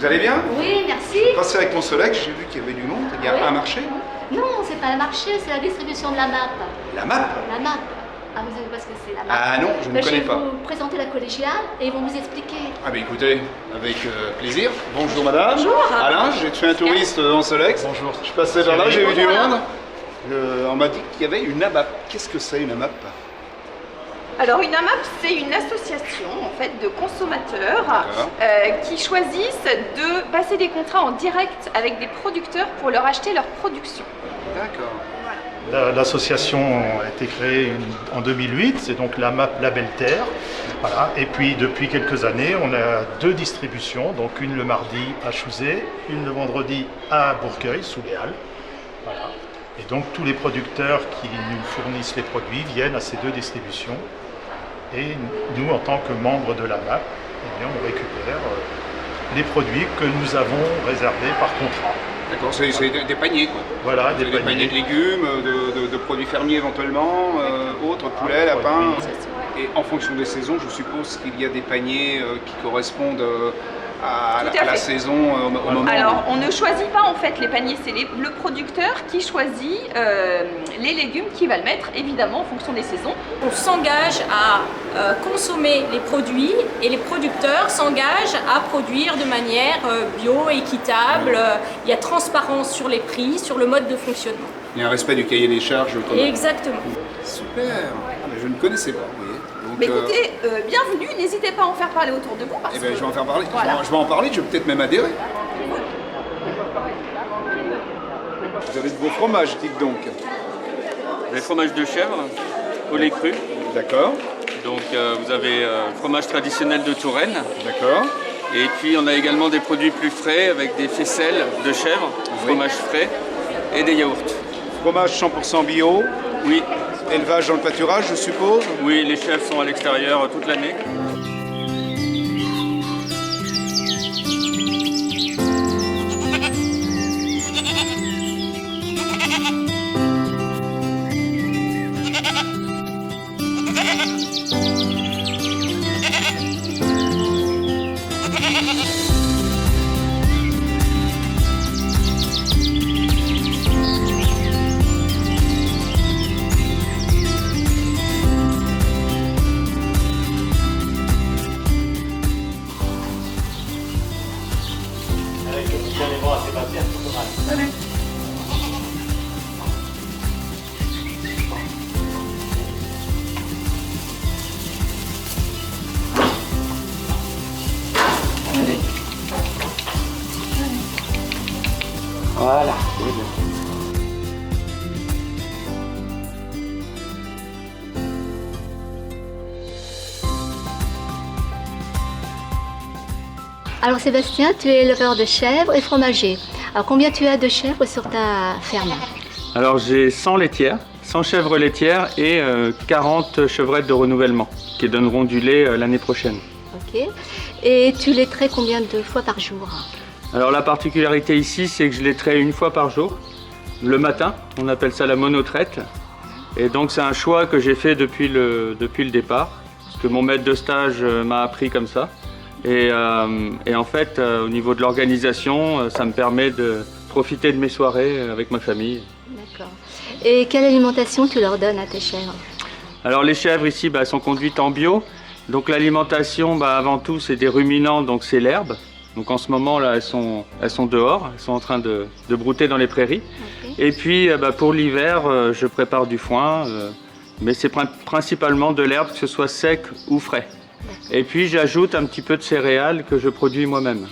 Vous allez bien? Oui, merci. Passé avec mon Solex, j'ai vu qu'il y avait du monde. Il y a un marché? Non, c'est pas le marché, c'est la distribution de la MAP. La MAP? La MAP. Ah, vous savez pas ce que c'est la MAP? Ah non, je ne connais pas. Je vais vous présenter la collégiale et ils vont vous expliquer. Ah bah écoutez, avec plaisir. Bonjour madame. Bonjour. Alain, j'ai tué un touriste en Solex. Bonjour. Je passais par là, j'ai vu du Bonjour. monde. On m'a dit qu'il y avait une AMAP. Qu'est-ce que c'est une AMAP? Alors une AMAP, c'est une association en fait de consommateurs qui choisissent de passer des contrats en direct avec des producteurs pour leur acheter leur production. D'accord. L'association a été créée en 2008, c'est donc l'AMAP Label Terre. Voilà. Et puis depuis quelques années, on a 2 distributions, donc une le mardi à Chouzé, une le vendredi à Bourgueil, sous les Halles. Voilà. Et donc tous les producteurs qui nous fournissent les produits viennent à ces 2 distributions. Et nous, en tant que membres de l'AMAP, eh bien, on récupère les produits que nous avons réservés par contrat. D'accord, c'est des paniers quoi. Voilà, des paniers de légumes, de produits fermiers éventuellement, autres, poulet, lapin. Et en fonction des saisons, je suppose qu'il y a des paniers qui correspondent à la saison au moment. Alors on ne choisit pas en fait les paniers, c'est le producteur qui choisit les légumes qu'il va le mettre évidemment en fonction des saisons. On s'engage à consommer les produits et les producteurs s'engagent à produire de manière bio, équitable. Il y a transparence sur les prix, sur le mode de fonctionnement. Il y a un respect du cahier des charges. Exactement. Super. Ah, mais je ne connaissais pas, vous voyez. Donc, Mais écoutez, bienvenue, n'hésitez pas à en faire parler autour de vous parce eh ben, que... je vais en faire parler. Voilà. Je vais en parler, je vais peut-être même adhérer. Vous avez de beaux fromages, dites donc. Les fromages de chèvre, au lait cru. D'accord, Donc vous avez fromage traditionnel de Touraine. d'accord. Et puis on a également des produits plus frais avec des faisselles de chèvre, fromage frais et des yaourts. Fromage 100% bio, Oui, élevage dans le pâturage, je suppose. oui, les chèvres sont à l'extérieur toute l'année. Voilà. Alors Sébastien, tu es éleveur de chèvres et fromager. Alors combien tu as de chèvres sur ta ferme? Alors j'ai 100 laitières, 100 chèvres laitières et 40 chevrettes de renouvellement qui donneront du lait l'année prochaine. Ok. Et tu laiterais combien de fois par jour? Alors la particularité ici, c'est que je laiterai une fois par jour, le matin, on appelle ça la monotraite. Et donc c'est un choix que j'ai fait depuis le départ, parce que mon maître de stage m'a appris comme ça. Et en fait, au niveau de l'organisation, ça me permet de profiter de mes soirées avec ma famille. D'accord. Et quelle alimentation tu leur donnes à tes chèvres? Alors les chèvres ici sont conduites en bio. Donc l'alimentation, avant tout, c'est des ruminants, donc c'est l'herbe. Donc en ce moment là, elles sont dehors, elles sont en train de brouter dans les prairies. Okay. Et puis pour l'hiver, je prépare du foin, mais c'est principalement de l'herbe, que ce soit sec ou frais. Et puis j'ajoute un petit peu de céréales que je produis moi-même.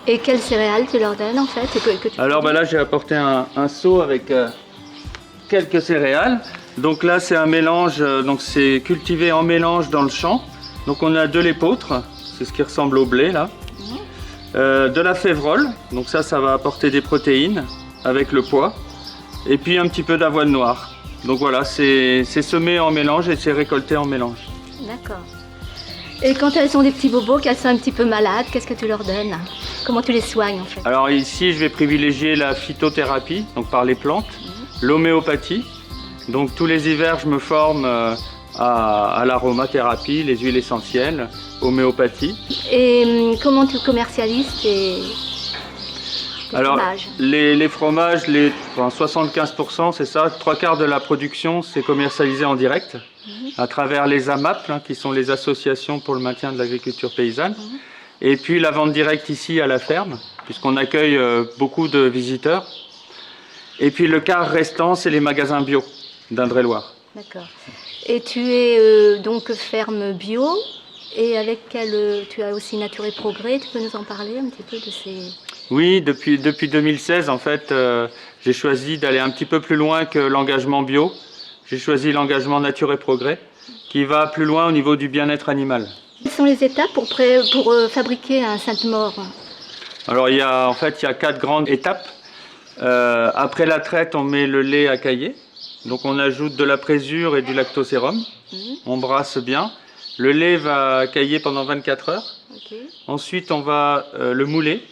Et quelles céréales tu leur donnes en fait Alors là j'ai apporté un seau avec quelques céréales. Donc là c'est un mélange, donc c'est cultivé en mélange dans le champ. Donc on a de l'épeautre, c'est ce qui ressemble au blé là. De la févrole, donc ça va apporter des protéines avec le pois. Et puis un petit peu d'avoine noire. Donc voilà, c'est semé en mélange et c'est récolté en mélange. D'accord. Et quand elles ont des petits bobos, qu'elles sont un petit peu malades, qu'est-ce que tu leur donnes? Comment tu les soignes en fait? Alors ici, je vais privilégier la phytothérapie, donc par les plantes, l'homéopathie. Donc tous les hivers, je me forme à l'aromathérapie, les huiles essentielles, homéopathie. Et comment tu commercialises tes fromages? Les fromages, 75%, c'est ça, 3/4 de la production, c'est commercialisé en direct. À travers les AMAP, qui sont les associations pour le maintien de l'agriculture paysanne. Et puis la vente directe ici à la ferme, puisqu'on accueille beaucoup de visiteurs. Et puis le quart restant, c'est les magasins bio d'Indre-et-Loire. D'accord. Et tu es donc ferme bio, et avec tu as aussi Nature et Progrès, tu peux nous en parler un petit peu de ces... Oui, depuis 2016, en fait, j'ai choisi d'aller un petit peu plus loin que l'engagement bio. J'ai choisi l'engagement Nature et Progrès, qui va plus loin au niveau du bien-être animal. Quelles sont les étapes pour fabriquer un Sainte-Maure? Alors il y a 4 grandes étapes. Après la traite, on met le lait à cailler. Donc on ajoute de la présure et du lactosérum. On brasse bien. Le lait va cailler pendant 24 heures. Okay. Ensuite, on va le mouler.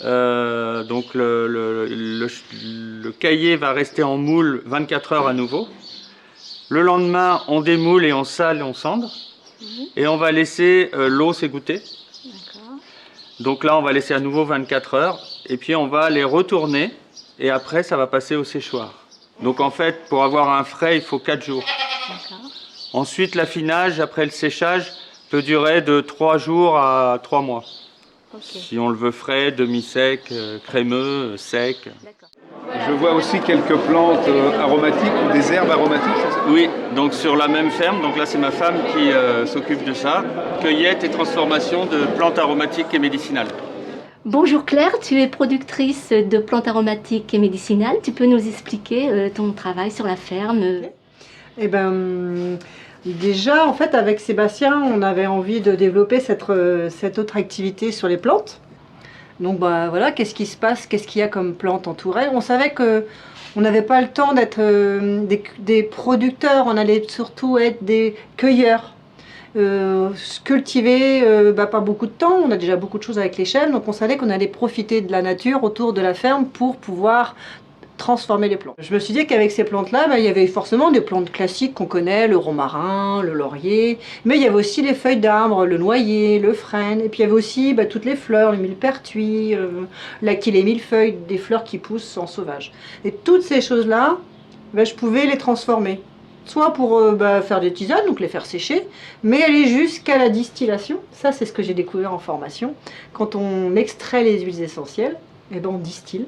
Donc le caillé va rester en moule 24 heures à nouveau. Le lendemain, on démoule et on sale et on cendre. Et on va laisser l'eau s'égoutter. Donc là, on va laisser à nouveau 24 heures. Et puis on va les retourner. Et après, ça va passer au séchoir. Donc en fait, pour avoir un frais, il faut 4 jours. Ensuite, l'affinage, après le séchage, peut durer de 3 jours à 3 mois. Okay. Si on le veut frais, demi-sec, crémeux, sec. Je vois aussi quelques plantes aromatiques ou des herbes aromatiques, c'est ça? Oui, donc sur la même ferme, donc là c'est ma femme qui s'occupe de ça, cueillette et transformation de plantes aromatiques et médicinales. Bonjour Claire, tu es productrice de plantes aromatiques et médicinales. Tu peux nous expliquer ton travail sur la ferme? Eh bien, déjà, en fait, avec Sébastien, on avait envie de développer cette autre activité sur les plantes. Donc, voilà, qu'est-ce qui se passe? Qu'est-ce qu'il y a comme plantes entourées? On savait qu'on n'avait pas le temps d'être des producteurs, on allait surtout être des cueilleurs. Cultiver pas beaucoup de temps, on a déjà beaucoup de choses avec les chèvres, donc on savait qu'on allait profiter de la nature autour de la ferme pour pouvoir transformer les plantes. Je me suis dit qu'avec ces plantes-là, il y avait forcément des plantes classiques qu'on connaît, le romarin, le laurier, mais il y avait aussi les feuilles d'arbres, le noyer, le frêne, et puis il y avait aussi toutes les fleurs, le millepertuis, les millefeuilles, des fleurs qui poussent en sauvage. Et toutes ces choses-là, je pouvais les transformer. Soit pour faire des tisanes, donc les faire sécher, mais aller jusqu'à la distillation. Ça, c'est ce que j'ai découvert en formation. Quand on extrait les huiles essentielles, on distille.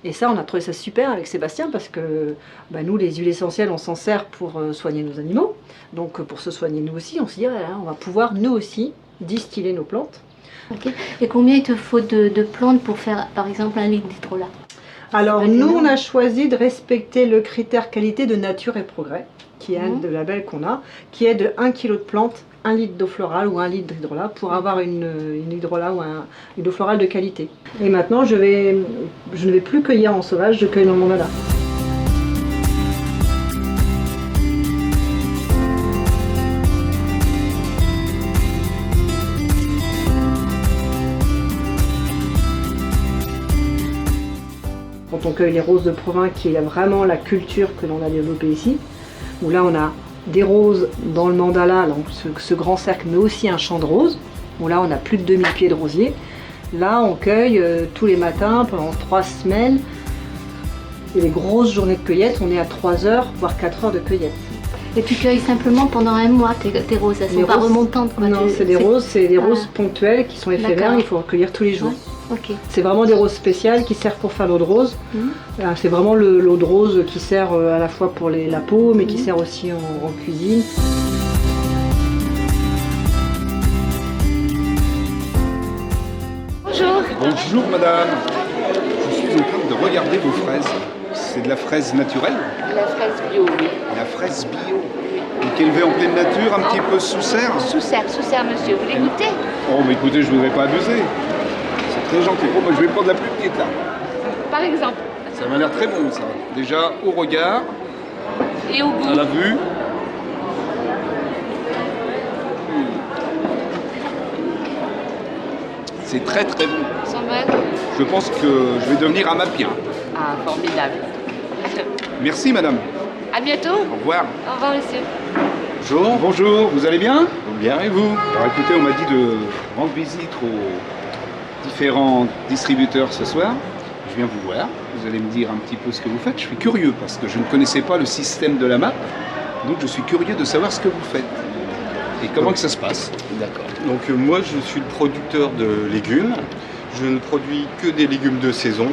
Et ça, on a trouvé ça super avec Sébastien parce que nous, les huiles essentielles, on s'en sert pour soigner nos animaux. Donc pour se soigner nous aussi, on s'est dit, on va pouvoir nous aussi distiller nos plantes. Okay. Et combien il te faut de plantes pour faire, par exemple, 1 litre d'hydrolat? Alors nous, on a choisi de respecter le critère qualité de Nature et Progrès, qui est un des labels qu'on a, qui est de 1 kg de plantes, 1 litre d'eau florale ou 1 litre d'hydrolat pour avoir une hydrolat ou une eau florale de qualité. Et maintenant, je ne vais plus cueillir en sauvage, je cueille dans mon mandala. Quand on cueille les roses de Provins, qui est vraiment la culture que l'on a développée ici, où là on a des roses dans le mandala, donc ce grand cercle, mais aussi un champ de roses. Bon là on a plus de 2000 pieds de rosiers. Là on cueille tous les matins pendant 3 semaines. Et les grosses journées de cueillette, on est à 3 heures, voire 4 heures de cueillette. Et tu cueilles simplement pendant un mois tes roses, elles ne sont pas remontantes quoi. Non, c'est des roses ponctuelles qui sont éphémères, il faut recueillir tous les jours. Okay. C'est vraiment des roses spéciales qui servent pour faire l'eau de rose. C'est vraiment l'eau de rose qui sert à la fois pour la peau, mais qui sert aussi en cuisine. Bonjour. Bonjour madame. Je suis en train de regarder vos fraises. C'est de la fraise naturelle? La fraise bio, oui. La fraise bio. Donc élevée en pleine nature, un petit peu sous serre? Sous serre, monsieur. Vous voulez goûter? Oh mais écoutez, je ne voudrais pas abuser. C'est très gentil. Bon, moi, je vais prendre la plus petite là. Par exemple. Ça m'a l'air très bon ça. Déjà au regard, Et au goût? à la vue. C'est très très bon. Ils sont bonnes? Je pense que je vais devenir amapien. Ah, formidable. Merci madame. À bientôt. Au revoir. Au revoir, monsieur. Bonjour. Bonjour, vous allez bien? Bien, et vous? Alors écoutez, on m'a dit de rendre visite aux différents distributeurs ce soir. Je viens vous voir. Vous allez me dire un petit peu ce que vous faites. Je suis curieux parce que je ne connaissais pas le système de la MAP. Donc je suis curieux de savoir ce que vous faites. Et comment que ça se passe? D'accord. Donc moi je suis le producteur de légumes. Je ne produis que des légumes de saison,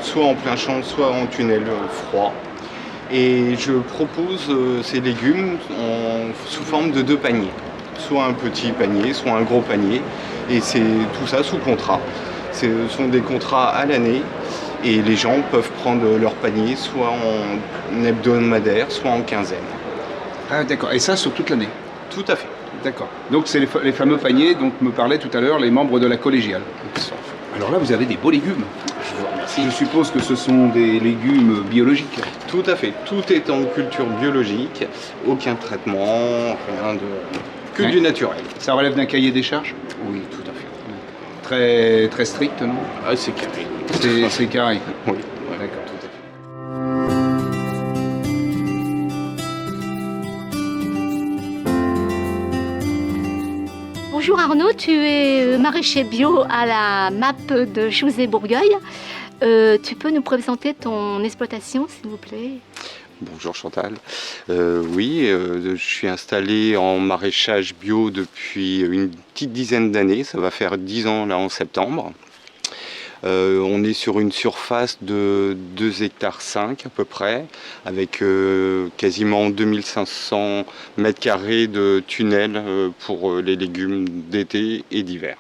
soit en plein champ, soit en tunnel froid. Et je propose ces légumes sous forme de 2 paniers. Soit un petit panier, soit un gros panier. Et c'est tout ça sous contrat. Ce sont des contrats à l'année. Et les gens peuvent prendre leur panier soit en hebdomadaire, soit en quinzaine. Ah d'accord, et ça sur toute l'année? Tout à fait. D'accord. Donc c'est les fameux paniers dont me parlaient tout à l'heure les membres de la collégiale. Alors là, vous avez des beaux légumes. Je vous remercie. Je suppose que ce sont des légumes biologiques. Tout à fait. Tout est en culture biologique. Aucun traitement, rien de... que du naturel. Ça relève d'un cahier des charges? Oui, tout à fait. Très, très strict, non? Ah, c'est carré. C'est carré. Oui, D'accord. tout à fait. Bonjour Arnaud, tu es maraîcher bio à la MAP de Chouzé-Bourgueil. Tu peux nous présenter ton exploitation, s'il vous plaît? Bonjour Chantal. Oui, je suis installé en maraîchage bio depuis une petite dizaine d'années. Ça va faire 10 ans là en septembre. On est sur une surface de 2,5 hectares à peu près, avec quasiment 2500 mètres carrés de tunnels pour les légumes d'été et d'hiver.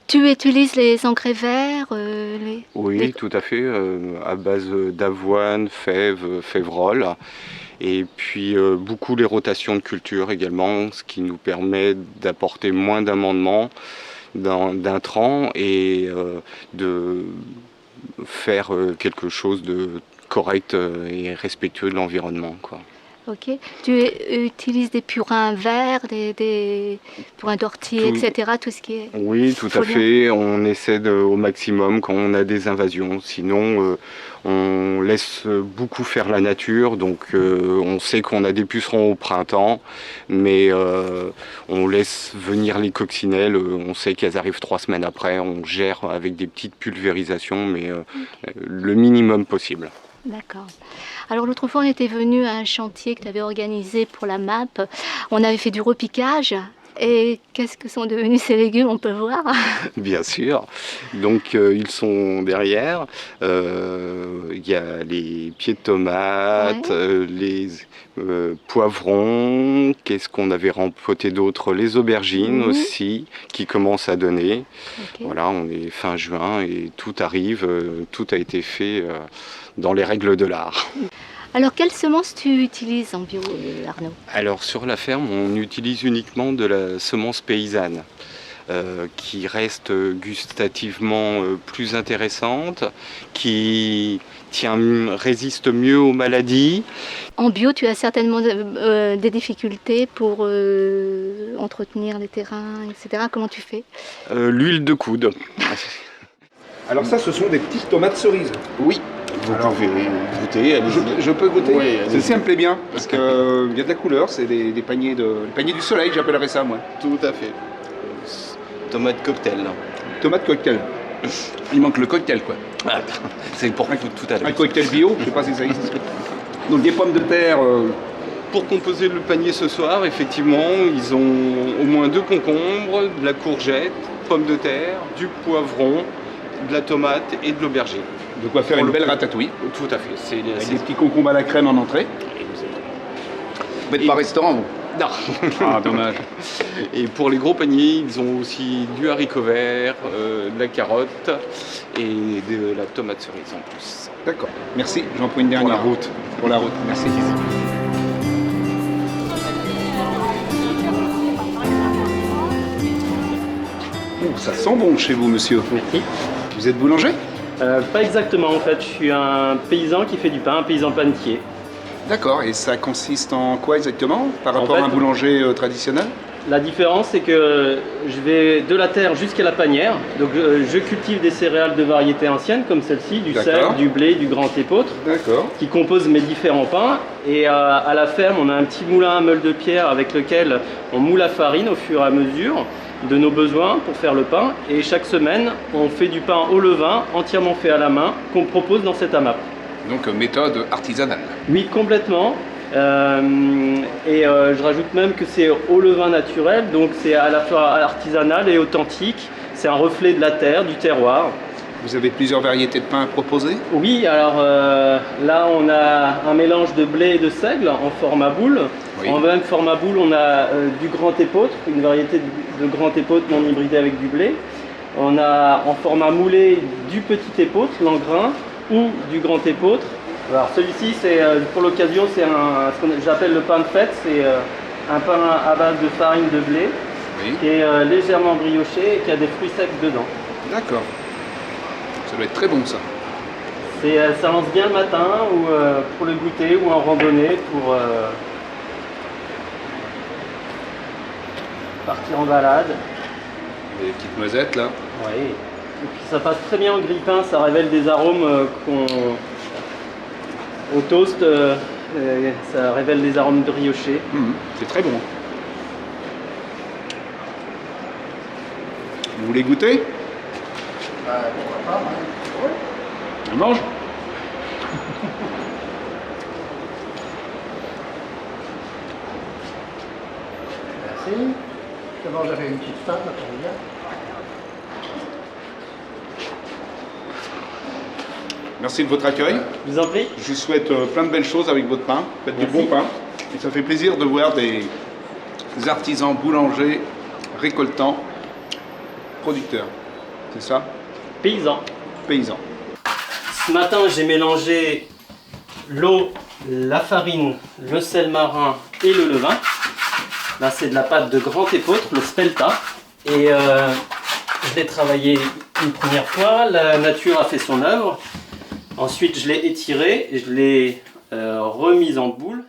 Tu utilises les engrais verts Oui, tout à fait, à base d'avoine, fèves, févrole. Et puis beaucoup les rotations de culture également, ce qui nous permet d'apporter moins d'amendements d'intrants et de faire quelque chose de correct et respectueux de l'environnement, quoi. Ok. Tu utilises des purins verts, des purins d'ortie, etc. Tout ce qui est... Oui, tout à fait. On essaie au maximum quand on a des invasions. Sinon, on laisse beaucoup faire la nature. Donc, on sait qu'on a des pucerons au printemps, mais on laisse venir les coccinelles. On sait qu'elles arrivent 3 semaines après. On gère avec des petites pulvérisations, mais le minimum possible. D'accord. Alors l'autre fois, on était venu à un chantier que tu avais organisé pour la MAP. On avait fait du repiquage. Et qu'est-ce que sont devenus ces légumes, on peut voir? Bien sûr. Donc ils sont derrière. Il y a les pieds de tomates, les poivrons. Qu'est-ce qu'on avait rempoté d'autre? Les aubergines aussi, qui commencent à donner. Okay. Voilà, on est fin juin et tout arrive. Tout a été fait dans les règles de l'art. Alors, quelles semences tu utilises en bio, Arnaud? Alors, sur la ferme, on utilise uniquement de la semence paysanne, qui reste gustativement plus intéressante, qui résiste mieux aux maladies. En bio, tu as certainement des difficultés pour entretenir les terrains, etc. Comment tu fais? L'huile de coude. Alors ça, ce sont des petites tomates cerises? Oui. Vous pouvez goûter, allez-y. Je peux goûter? Oui, celle-ci me plaît bien, parce qu'il y a de la couleur, c'est des paniers du soleil, j'appellerais ça moi. Tout à fait. tomate cocktail. Tomate cocktail. Il manque le cocktail, quoi. Ah, c'est pour tout à l'heure. Un cocktail bio, je sais pas si ça existe. Donc des pommes de terre. Pour composer le panier ce soir, effectivement, ils ont au moins 2 concombres, de la courgette, pommes de terre, du poivron, de la tomate et de l'aubergine. De quoi faire une belle ratatouille. Tout à fait. Avec des petits concombres à la crème en entrée. Vous n'êtes pas restaurant, vous? Non. Ah, dommage. Et pour les gros paniers, ils ont aussi du haricot vert, de la carotte et de la tomate cerise en plus. D'accord. Merci. J'en prends une dernière. Pour la route. Pour la route. Merci. Oh, ça sent bon chez vous, monsieur. Merci. Vous êtes boulanger? Pas exactement en fait, je suis un paysan qui fait du pain, un paysan panetier. D'accord, et ça consiste en quoi exactement par rapport fait, à un boulanger traditionnel? La différence c'est que je vais de la terre jusqu'à la panière, donc je cultive des céréales de variété ancienne comme celle-ci, du sel, du blé, du grand épeautre, qui composent mes différents pains. Et à la ferme on a un petit moulin à meule de pierre avec lequel on moule la farine au fur et à mesure de nos besoins pour faire le pain. Et chaque semaine on fait du pain au levain entièrement fait à la main qu'on propose dans cette AMAP. Donc méthode artisanale. Oui, complètement. Je rajoute même que c'est au levain naturel, donc c'est à la fois artisanal et authentique. C'est un reflet de la terre, du terroir. Vous avez plusieurs variétés de pain à proposer? Oui, alors là on a un mélange de blé et de seigle en format boule. Oui. En même format boule, on a du grand épeautre, une variété de grand épeautre non hybridé avec du blé. On a en format moulé du petit épeautre, l'engrain, ou du grand épeautre. Alors celui-ci, c'est pour l'occasion, c'est ce que j'appelle le pain de fête. C'est un pain à base de farine de blé, qui est légèrement brioché et qui a des fruits secs dedans. D'accord. Ça doit être très bon, ça. Ça lance bien le matin ou pour le goûter ou en randonnée pour partir en balade. Des petites noisettes là. Oui. Et puis ça passe très bien en grille-pain, ça révèle des arômes au toast, ça révèle des arômes briochés. C'est très bon. Vous voulez goûter? Pourquoi pas, On mange? Merci. D'abord, j'avais une petite faim, ça tombe bien. Merci de votre accueil. Je vous en prie. Je vous souhaite plein de belles choses avec votre pain. Faites du bon pain. Et ça fait plaisir de voir des artisans boulangers, récoltants, producteurs. C'est ça? Paysan. Paysans. Ce matin, j'ai mélangé l'eau, la farine, le sel marin et le levain. Là, c'est de la pâte de grand épeautre, le spelta. Et je l'ai travaillé une première fois. La nature a fait son œuvre. Ensuite, je l'ai étiré et je l'ai remise en boule.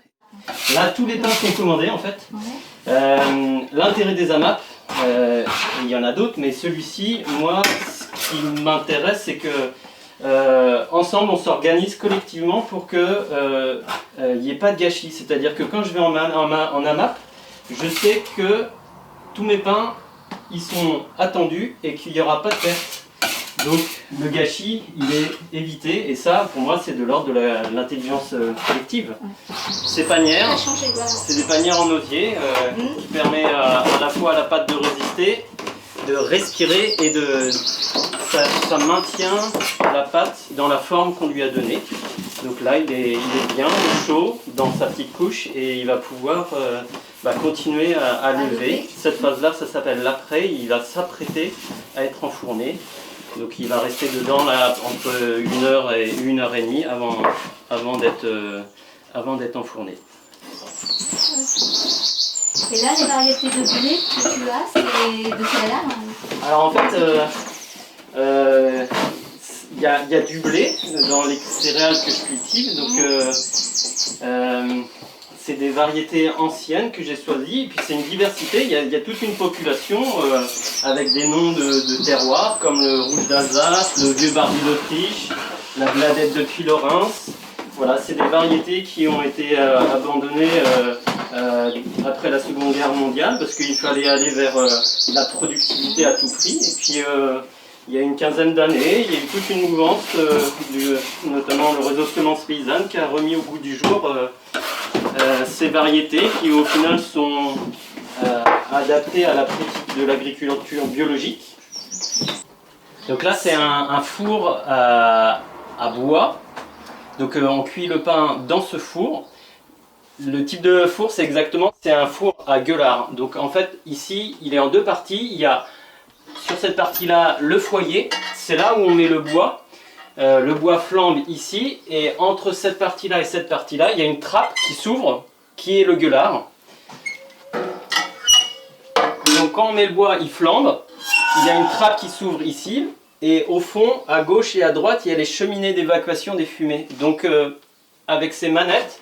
Là, tous les pains sont commandés en fait. L'intérêt des AMAP, il y en a d'autres, mais celui-ci, moi, ce qui m'intéresse, c'est que ensemble, on s'organise collectivement pour qu'il n'y ait pas de gâchis. C'est-à-dire que quand je vais en AMAP, je sais que tous mes pains, ils sont attendus et qu'il n'y aura pas de perte. Donc le gâchis, il est évité et ça, pour moi, c'est de l'ordre de l'intelligence collective. Ces panières, c'est des panières en osier qui permet à la fois à la pâte de résister, de respirer et ça maintient la pâte dans la forme qu'on lui a donnée. Donc là, il est bien chaud dans sa petite couche et il va pouvoir continuer à lever. Cette phase-là, ça s'appelle l'après. Il va s'apprêter à être enfourné. Donc il va rester dedans là, entre 1 heure et 1 heure et demie avant d'être enfourné. Et là, les variétés de blé que tu as, c'est de céréales? Alors en fait, il y a du blé dans les céréales que je cultive. Donc c'est des variétés anciennes que j'ai choisies. Et puis c'est une diversité, il y a toute une population avec des noms de terroirs comme le rouge d'Alsace, le vieux barbu d'Autriche, la gladette de Puy-Laurens. Voilà, c'est des variétés qui ont été abandonnées après la Seconde Guerre mondiale, parce qu'il fallait aller vers la productivité à tout prix. Et puis il y a une quinzaine d'années, il y a eu toute une mouvance, notamment le réseau Semences Paysannes, qui a remis au goût du jour ces variétés qui au final sont adaptées à la pratique de l'agriculture biologique. Donc là c'est un four à bois, donc on cuit le pain dans ce four. Le type de four c'est un four à gueulard. Donc en fait ici il est en deux parties. Il y a sur cette partie-là le foyer, c'est là où on met le bois. Le bois flambe ici et entre cette partie-là et cette partie-là, il y a une trappe qui s'ouvre, qui est le gueulard. Donc quand on met le bois, il flambe. Il y a une trappe qui s'ouvre ici et au fond, à gauche et à droite, il y a les cheminées d'évacuation des fumées. Donc avec ces manettes,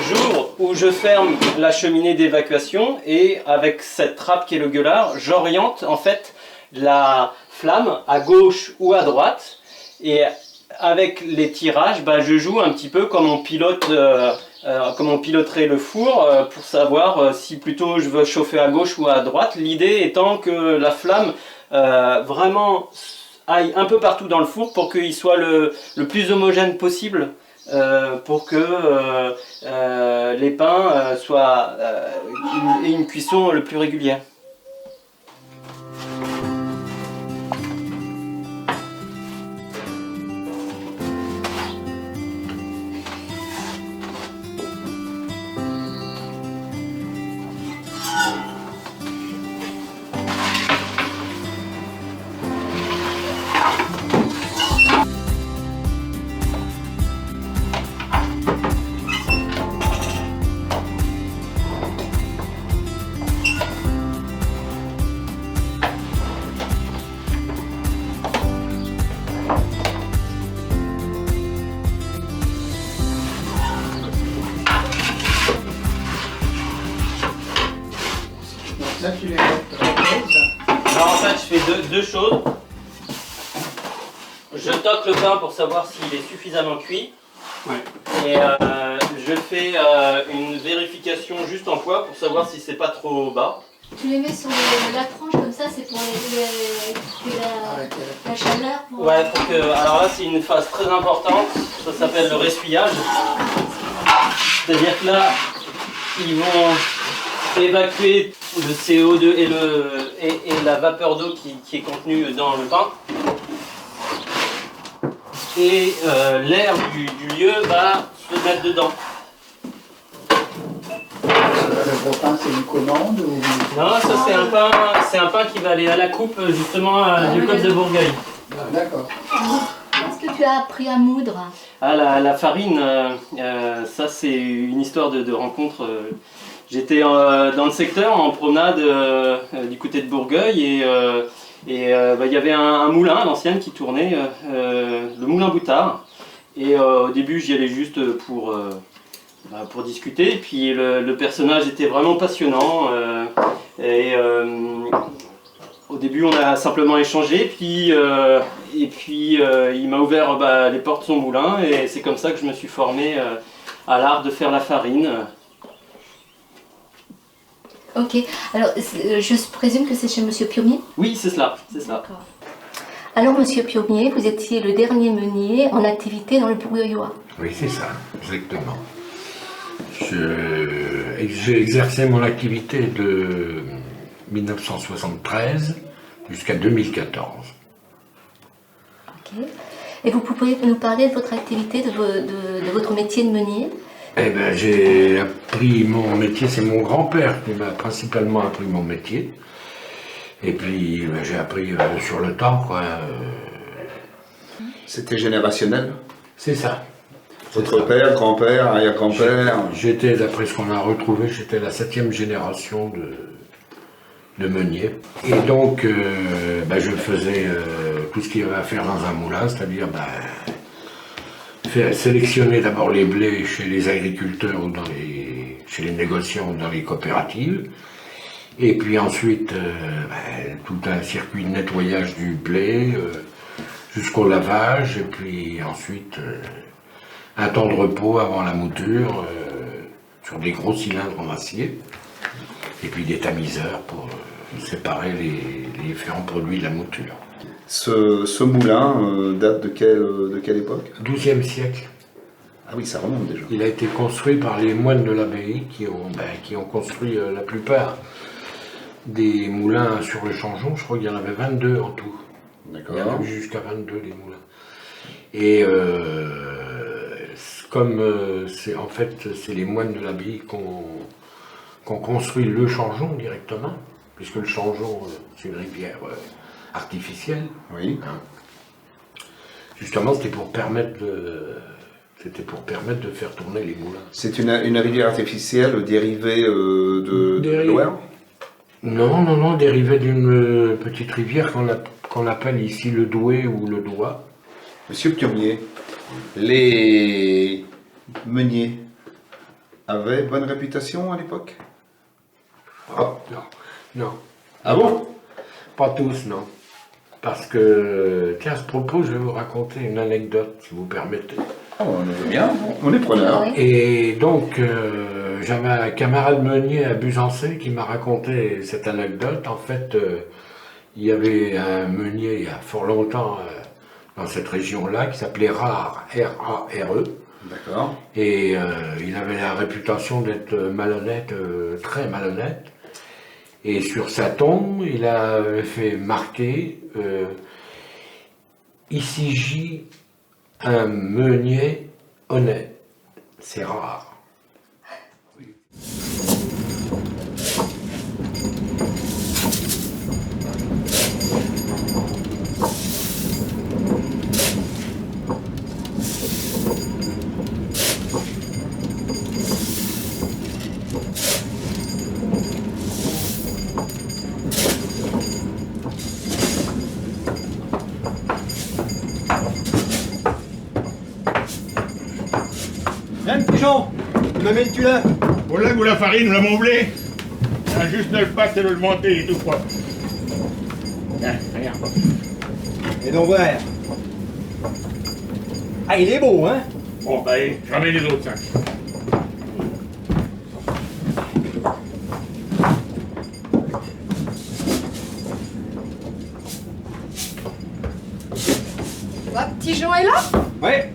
j'ouvre ou je ferme la cheminée d'évacuation et avec cette trappe qui est le gueulard, j'oriente en fait la flamme à gauche ou à droite et avec les tirages, je joue un petit peu comme on pilote, comme on piloterait le four pour savoir si plutôt je veux chauffer à gauche ou à droite. L'idée étant que la flamme vraiment aille un peu partout dans le four pour qu'il soit le plus homogène possible. Pour que les pains aient une cuisson le plus régulière. Là, tu les mets. Alors en fait, je fais deux choses. Je toque le pain pour savoir s'il est suffisamment cuit. Ouais. Et je fais une vérification juste en poids pour savoir si c'est pas trop bas. Tu les mets sur la tranche comme ça, c'est pour la chaleur pour... Ouais, pour que... Alors là, c'est une phase très importante. Ça s'appelle le ressuyage. C'est-à-dire que là, ils vont évacuer le CO2 et la vapeur d'eau qui est contenue dans le pain. Et l'air du lieu va se mettre dedans. Le gros pain, c'est une commande ou... Non, ça c'est un pain qui va aller à la coupe justement du Côte de Bourgueil. D'accord. Qu'est-ce que tu as appris à moudre? Ah, la farine, ça c'est une histoire de rencontre. J'étais dans le secteur en promenade du côté de Bourgueil et il y avait un moulin à l'ancienne qui tournait, le moulin Boutard. Et au début j'y allais juste pour discuter, et puis le personnage était vraiment passionnant. Au début on a simplement échangé, puis il m'a ouvert les portes de son moulin et c'est comme ça que je me suis formé à l'art de faire la farine. Ok, alors je présume que c'est chez Monsieur Piomier? Oui, c'est cela, c'est cela. Alors Monsieur Piomier, vous étiez le dernier meunier en activité dans le Bourgueillois? Oui, c'est ça, exactement. J'ai exercé mon activité de 1973 jusqu'à 2014. Ok. Et vous pouvez nous parler de votre activité, de votre métier de meunier? Eh bien, j'ai appris mon métier, c'est mon grand-père qui m'a principalement appris mon métier. Et puis, j'ai appris sur le temps, quoi. C'était générationnel? C'est ça. Votre père, grand-père, arrière-grand-père? J'étais, d'après ce qu'on a retrouvé, j'étais la 7e génération de meunier. Et donc, je faisais tout ce qu'il y avait à faire dans un moulin, c'est-à-dire sélectionner d'abord les blés chez les agriculteurs ou chez les négociants ou dans les coopératives. Et puis ensuite, tout un circuit de nettoyage du blé jusqu'au lavage. Et puis ensuite, un temps de repos avant la mouture, sur des gros cylindres en acier, et puis des tamiseurs pour séparer les différents produits de la mouture. Ce moulin date de quelle époque? 12e siècle. Ah oui, ça remonte déjà. Il a été construit par les moines de l'abbaye qui ont construit la plupart des moulins sur le Changeon. Je crois qu'il y en avait 22 en tout. D'accord. Il y en a eu jusqu'à 22 les moulins. Et comme c'est les moines de l'abbaye qui ont construit le Changeon directement, puisque le Changeon c'est une rivière artificielle. Oui. Hein. Justement, c'était pour permettre de faire tourner les moulins. C'est une rivière artificielle dérivée de Loire? Non, dérivée d'une petite rivière qu'on appelle ici le Douai ou le Doigt. Monsieur Pionnier, les meuniers avaient bonne réputation à l'époque? Non. Ah bon? Pas tous, non. Parce que, tiens, à ce propos, je vais vous raconter une anecdote, si vous permettez. Oh, on est bien, on est preneur. Et donc, j'avais un camarade meunier à Busancé qui m'a raconté cette anecdote. En fait, il y avait un meunier il y a fort longtemps dans cette région-là qui s'appelait Rare, R-A-R-E. D'accord. Et il avait la réputation d'être malhonnête, très malhonnête. Et sur sa tombe, il a fait marquer ici gît un meunier honnête. C'est rare. Oui. Pigeon, m'amènes-tu là? Voilà ou la farine, le mon blé. Il a juste 9 pattes et le monter, il est tout froid. Tiens, regarde. Et donc voir. Ah, il est beau, hein? Bon, ben, j'en mets les autres sacs. Petit Jean est là? Ouais.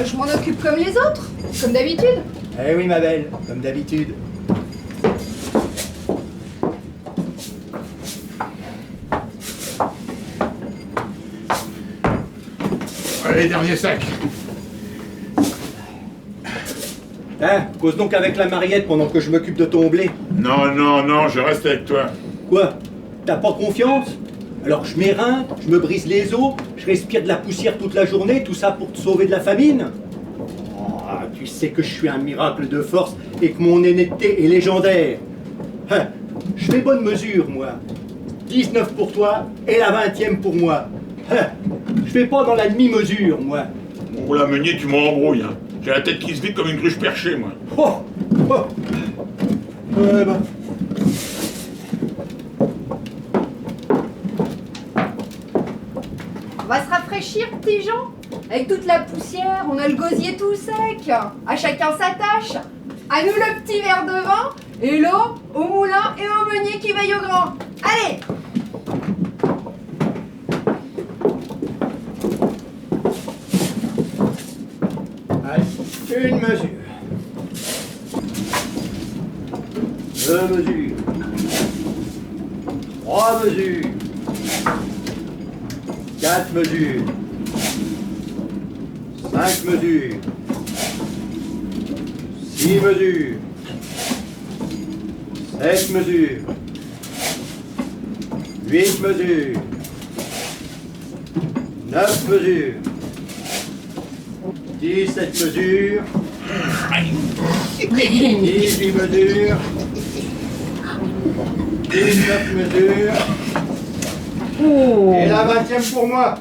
Je m'en occupe comme les autres, comme d'habitude. Eh oui, ma belle, comme d'habitude. Allez, dernier sac. Hein, cause donc avec la Mariette pendant que je m'occupe de ton blé. Non, je reste avec toi. Quoi? T'as pas confiance? Alors je m'éreinte, je me brise les os, je respire de la poussière toute la journée, tout ça pour te sauver de la famine? Oh, tu sais que je suis un miracle de force et que mon honnêteté est légendaire. Hein, je fais bonne mesure, moi. 19 pour toi et la 20e pour moi. Hein, je fais pas dans la demi-mesure, moi. Bon, là, meunier, tu m'embrouilles. Hein. J'ai la tête qui se vide comme une cruche perchée, moi. Oh, oh. Ouais, bah. On va se rafraîchir, petit Jean. Avec toute la poussière, on a le gosier tout sec. À chacun sa tâche. À nous le petit verre de vin, et l'eau au moulin et au meunier qui veille au grand. Allez! Allez, une mesure. 2 mesures. 3 mesures. 4 mesures. 5 mesures. 6 mesures. 7 mesures. 8 mesures. 9 mesures. 17 mesures. 18 mesures. 19 mesures. Et la 20e pour moi.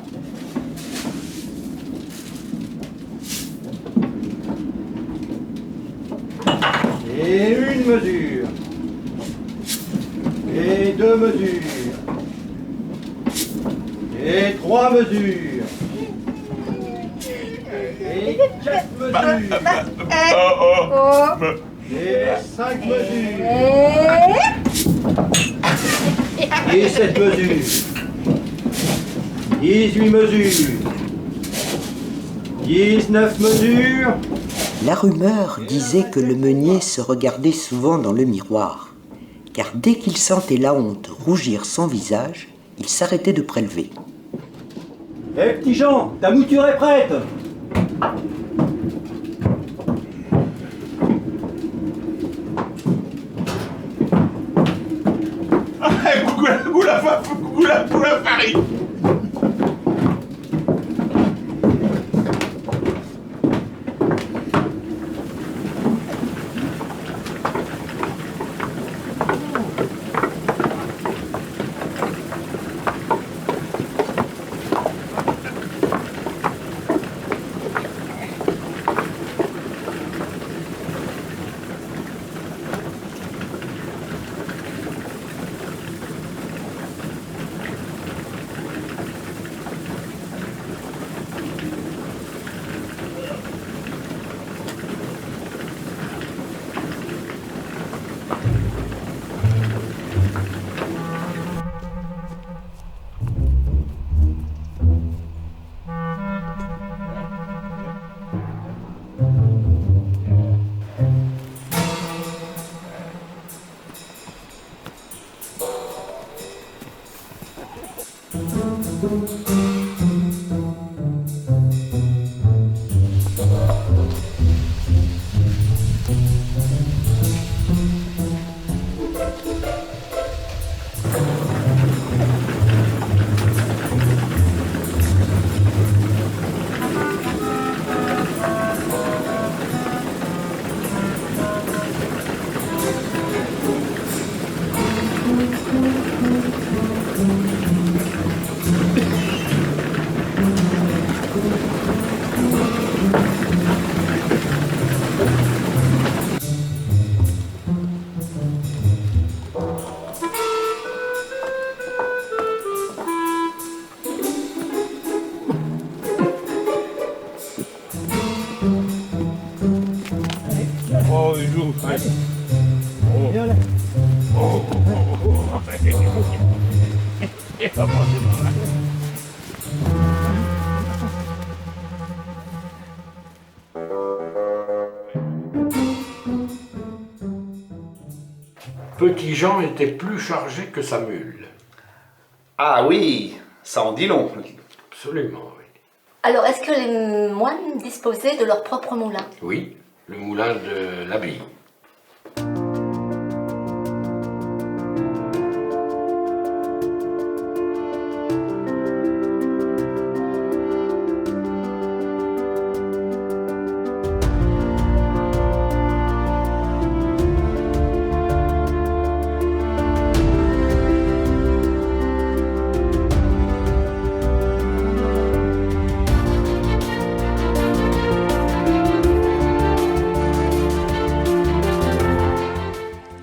Et une mesure. Et 2 mesures. Et 3 mesures. Et 4 mesures. Et 5 mesures. Et 7 mesures. 18 mesures. 19 mesures. La rumeur disait que le meunier se regardait souvent dans le miroir, car dès qu'il sentait la honte rougir son visage, il s'arrêtait de prélever. Eh petit Jean, ta mouture est prête. Coucou la farine. Oh, il joue. Ouais. Oh. Viens là. Oh. Il va passer par là. Petit Jean était plus chargé que sa mule. Ah oui, ça en dit long. Absolument, oui. Alors, est-ce que les moines disposaient de leur propre moulin? Oui, le moulin de l'abbaye.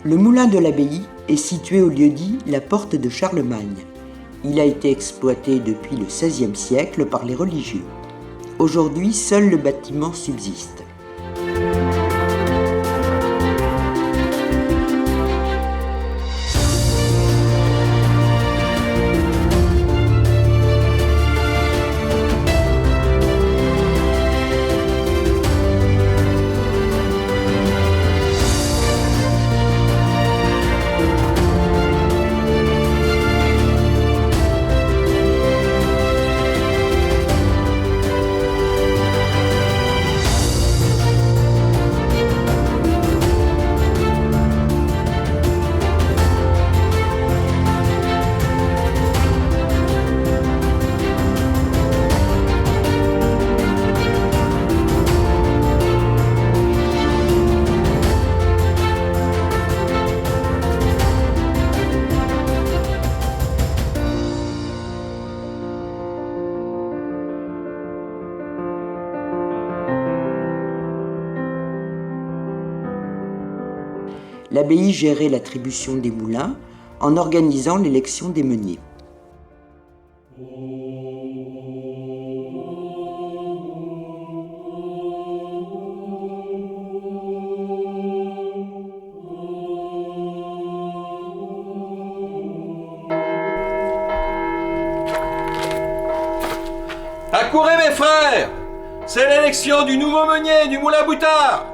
Le moulin de l'abbaye est situé au lieu-dit la Porte de Charlemagne. Il a été exploité depuis le XVIe siècle par les religieux. Aujourd'hui, seul le bâtiment subsiste. L'abbaye gérait l'attribution des moulins en organisant l'élection des meuniers. mes frères, c'est l'élection du nouveau meunier du Moulin Boutard.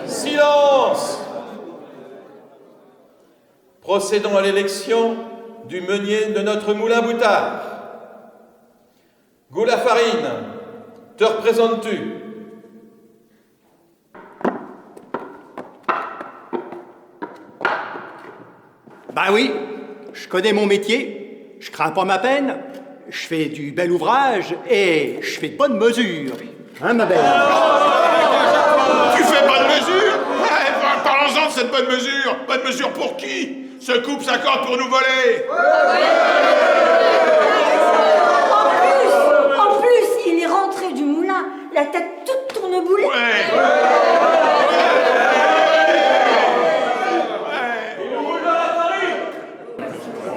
Silence! Procédons à l'élection du meunier de notre Moulin Boutard. Goulafarine, te représentes-tu? Bah oui, je connais mon métier, je crains pas ma peine, je fais du bel ouvrage et je fais de bonnes mesures. Hein, ma belle? Tu fais bonne mesure? Parlons-en de cette bonne mesure. Bonne mesure pour qui? Ce couple s'accorde pour nous voler. En plus, il est rentré du moulin, la tête toute tourneboulée.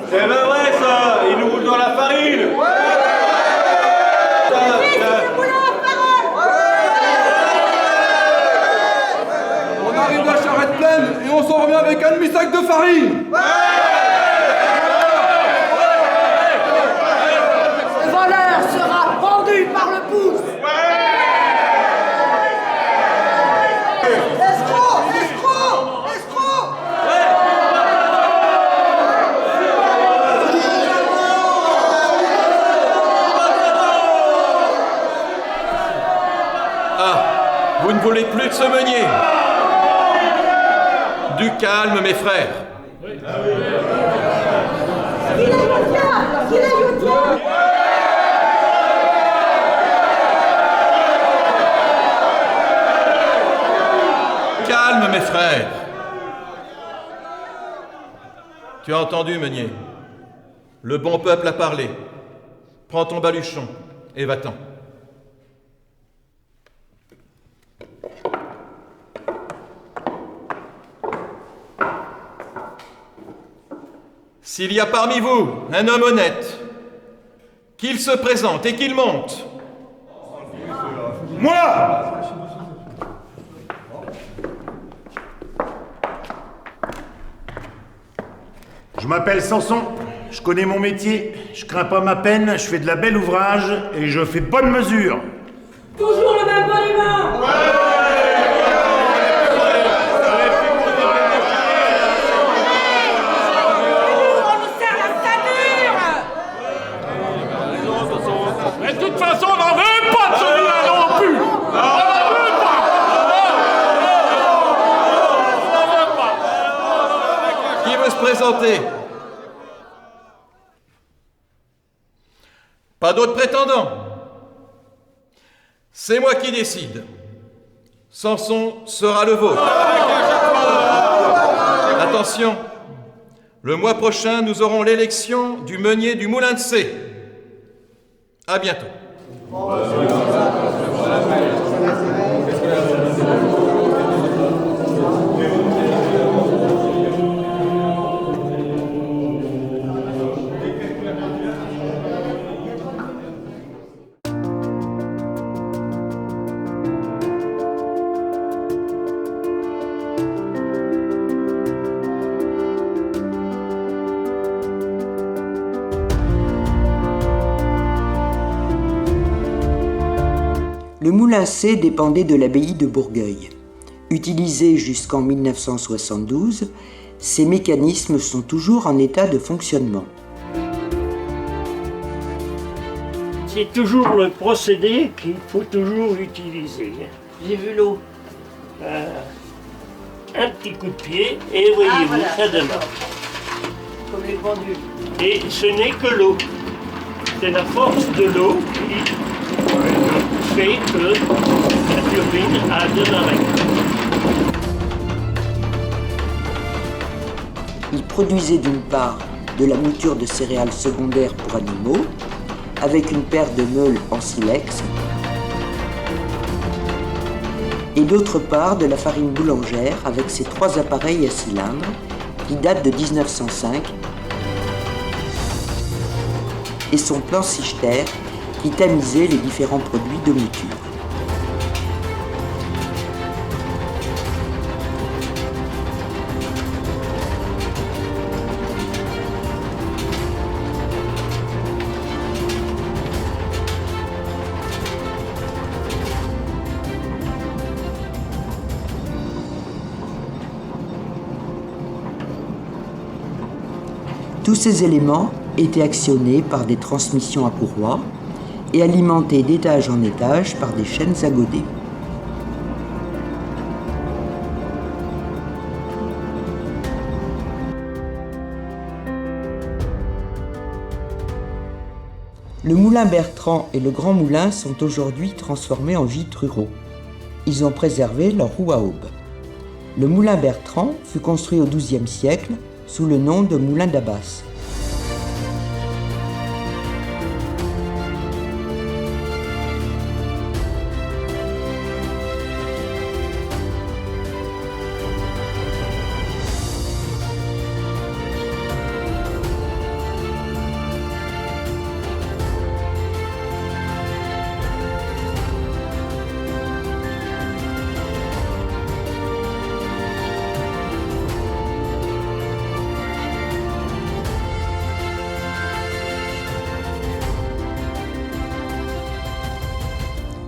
C'est ben vrai ça, il nous roule dans la farine. On arrive la charrette pleine et on s'en revient avec un demi-sac de farine. Le voleur sera pendu par le pouce. Escroc! Escroc! Escroc! Ah, vous ne voulez plus de ce meunier? Du calme, mes frères. Calme, mes frères. Tu as entendu, meunier? Le bon peuple a parlé. Prends ton baluchon et va-t'en. S'il y a parmi vous un homme honnête, qu'il se présente et qu'il monte. Moi! Je m'appelle Samson, je connais mon métier, je crains pas ma peine, je fais de la belle ouvrage et je fais bonne mesure. Toujours le même monument. Mais de toute façon, on n'en veut pas de celui-là non plus. On n'en veut pas. Qui veut se présenter? Pas d'autres prétendants? C'est moi qui décide. Samson sera le vôtre. Attention, le mois prochain, nous aurons l'élection du meunier du Moulin de C. À bientôt. Le moulin C dépendait de l'abbaye de Bourgueil. Utilisé jusqu'en 1972, ces mécanismes sont toujours en état de fonctionnement. C'est toujours le procédé qu'il faut toujours utiliser. J'ai vu l'eau. un petit coup de pied et voyez-vous, voilà, ça démarre. Comme les pendules. Et ce n'est que l'eau. C'est la force de l'eau qui fait que la turbine a démarré. Il produisait d'une part de la mouture de céréales secondaires pour animaux, avec une paire de meules en silex, et d'autre part de la farine boulangère avec ses 3 appareils à cylindres qui datent de 1905 et son plan Sichter qui tamisait les différents produits de mouture. Tous ces éléments étaient actionnés par des transmissions à courroie et alimentés d'étage en étage par des chaînes à godet. Le moulin Bertrand et le grand moulin sont aujourd'hui transformés en gîtes ruraux. Ils ont préservé leur roue à aube. Le moulin Bertrand fut construit au XIIe siècle sous le nom de moulin d'Abbas.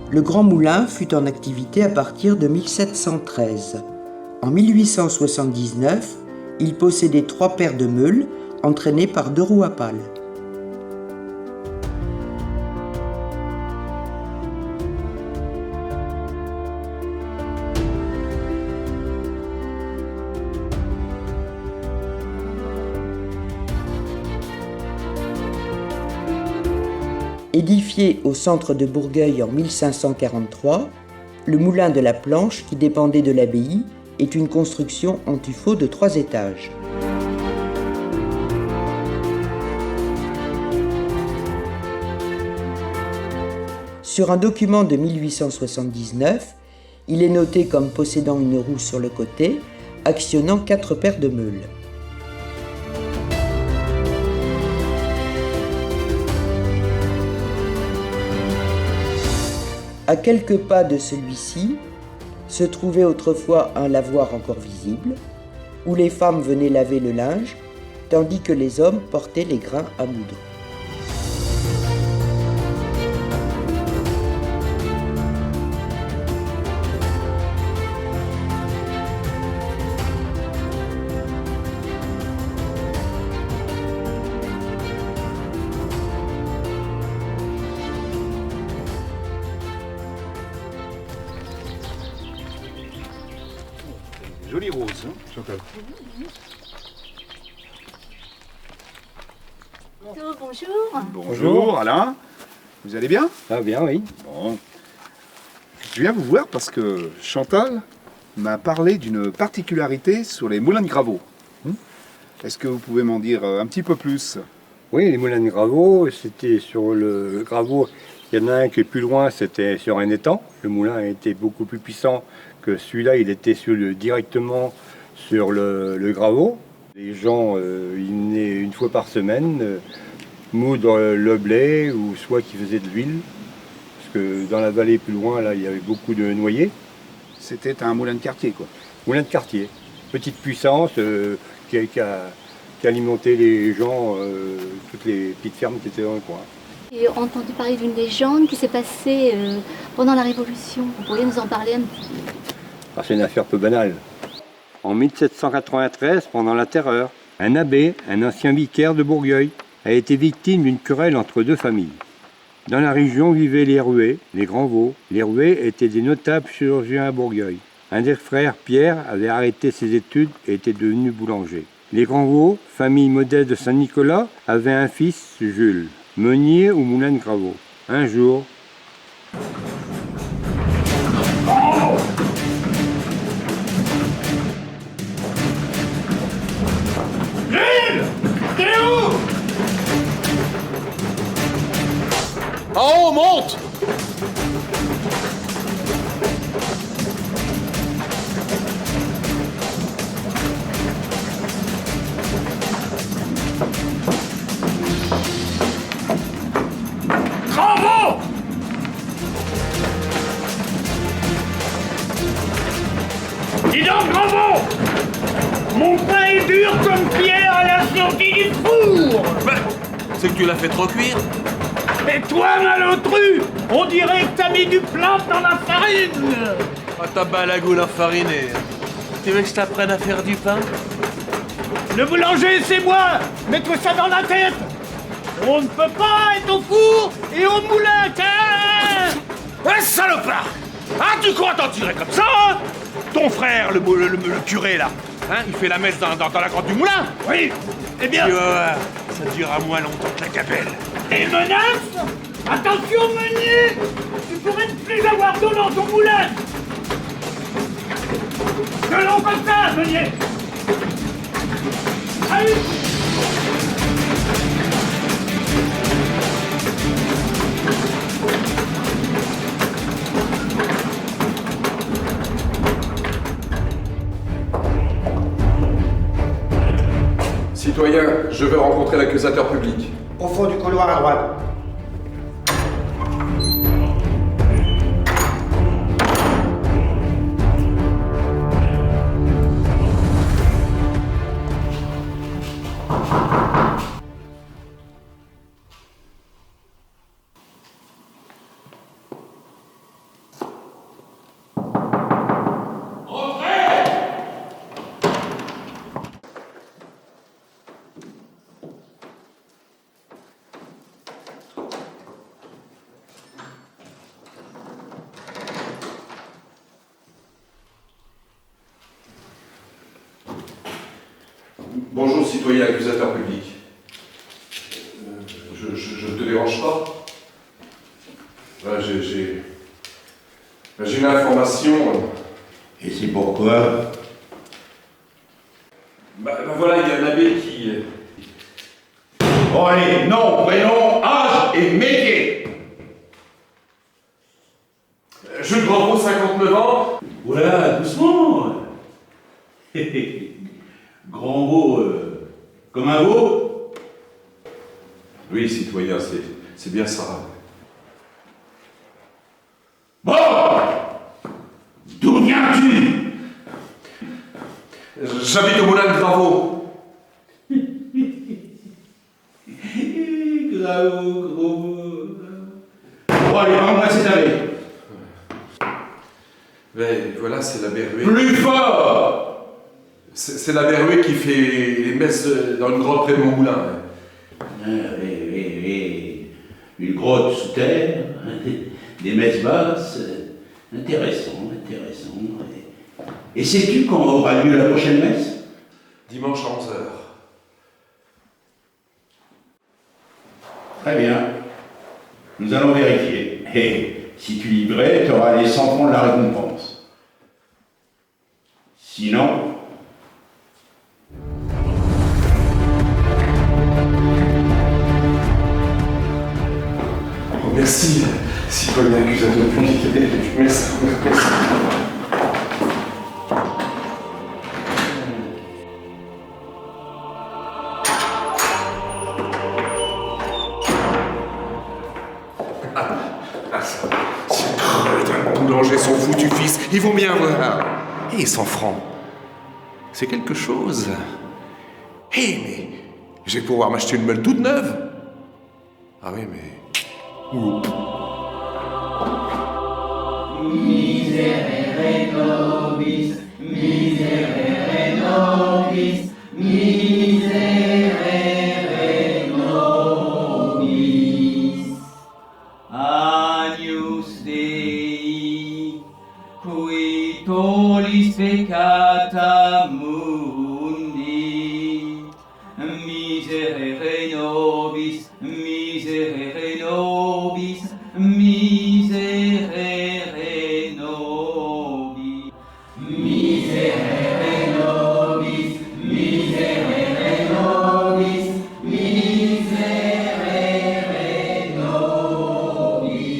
Le Grand Moulin fut en activité à partir de 1713. En 1879, il possédait 3 paires de meules entraînées par 2 roues à pales. Édifié au centre de Bourgueil en 1543, le moulin de la Planche, qui dépendait de l'abbaye, est une construction en tuffeau de 3 étages. Sur un document de 1879, il est noté comme possédant une roue sur le côté, actionnant 4 paires de meules. À quelques pas de celui-ci se trouvait autrefois un lavoir encore visible, où les femmes venaient laver le linge, tandis que les hommes portaient les grains à moudre. Jolie rose, hein, Chantal. Bonjour. Bonjour, Alain. Vous allez bien? Ah bien, oui. Bon. Je viens vous voir parce que Chantal m'a parlé d'une particularité sur les moulins de Graveau. Est-ce que vous pouvez m'en dire un petit peu plus? Oui, les moulins de Graveau, c'était sur le Graveau. Il y en a un qui est plus loin, c'était sur un étang. Le moulin était beaucoup plus puissant que celui-là, il était directement sur le Graveau. Les gens, ils venaient une fois par semaine moudre le blé ou soit qu'ils faisaient de l'huile. Parce que dans la vallée plus loin, là, il y avait beaucoup de noyers. C'était un moulin de quartier, quoi. Moulin de quartier. Petite puissance qui alimentait les gens, toutes les petites fermes qui étaient dans le coin. J'ai entendu parler d'une légende qui s'est passée pendant la Révolution. Vous pourriez nous en parler un petit peu? C'est une affaire peu banale. En 1793, pendant la Terreur, un abbé, un ancien vicaire de Bourgueil, a été victime d'une querelle entre 2 familles. Dans la région vivaient les Rouets, les Grands-Vaux. Les Rouets étaient des notables chirurgiens à Bourgueil. Un des frères, Pierre, avait arrêté ses études et était devenu boulanger. Les Granvaux, famille modeste de Saint-Nicolas, avaient un fils, Jules, meunier au moulin de Graveau. Un jour... Jules! T'es où? En haut, monte! Bravo! Dis donc, bravo! Mon pain est dur comme pierre à la sortie du four! C'est que tu l'as fait trop cuire? Et toi, malotru, on dirait que t'as mis du plâtre dans la farine! Ah, ta balagoule enfarinée. Tu veux que je t'apprenne à faire du pain? Le boulanger, c'est moi! Mets-toi ça dans la tête! On ne peut pas être au four et au moulin, tiens! Un salopard! Ah, tu crois t'en tirer comme ça, hein? Ton frère, le curé, là, hein, il fait la messe dans la grotte du moulin? Oui! Eh bien... ça durera moins longtemps que la capelle. Des menaces? Attention, meunier! Tu pourrais ne plus avoir d'eau dans ton moulin! De l'eau comme ça, meunier! Allez! Citoyen, je veux rencontrer l'accusateur public. Au fond du couloir à droite. Bonjour, citoyen accusateur public. Je ne te dérange pas? J'ai une information. Et c'est pourquoi? Voilà, il y a un abbé qui... Bon allez, nom, prénom, âge et métier. Jules Granvaux, 59 ans. Voilà, doucement. Grand veau, comme un veau? Oui, citoyen, c'est bien ça. Bon! D'où viens-tu? J'habite au moulin de Graveau. Gros. Bon, allez, rends-moi cet abbé. Mais voilà, c'est l'abbé Rué. Plus fort! C'est l'abbé Rué qui fait les messes dans une grotte près de mon moulin. Oui. Une grotte sous terre, des messes basses. Intéressant. Et sais-tu quand aura lieu la prochaine messe? Dimanche à 11h. Très bien. Nous allons vérifier. Et si tu livrais, tu auras les 100 francs de la récompense. Sinon... Merci, citoyen accusateur public. Merci. Ces cretins de boulanger sont foutus fils, ils vont bien voir. Et 100 francs, c'est quelque chose. Mais je vais pouvoir m'acheter une meule toute neuve. Ah oui, mais... Miserere nobis, miserere nobis, miserere nobis. Agnus Dei, qui tollit beata mundi, miserere nobis, miserere nobis, miserere nobis, miserere nobis, miserere nobis, miserere nobis.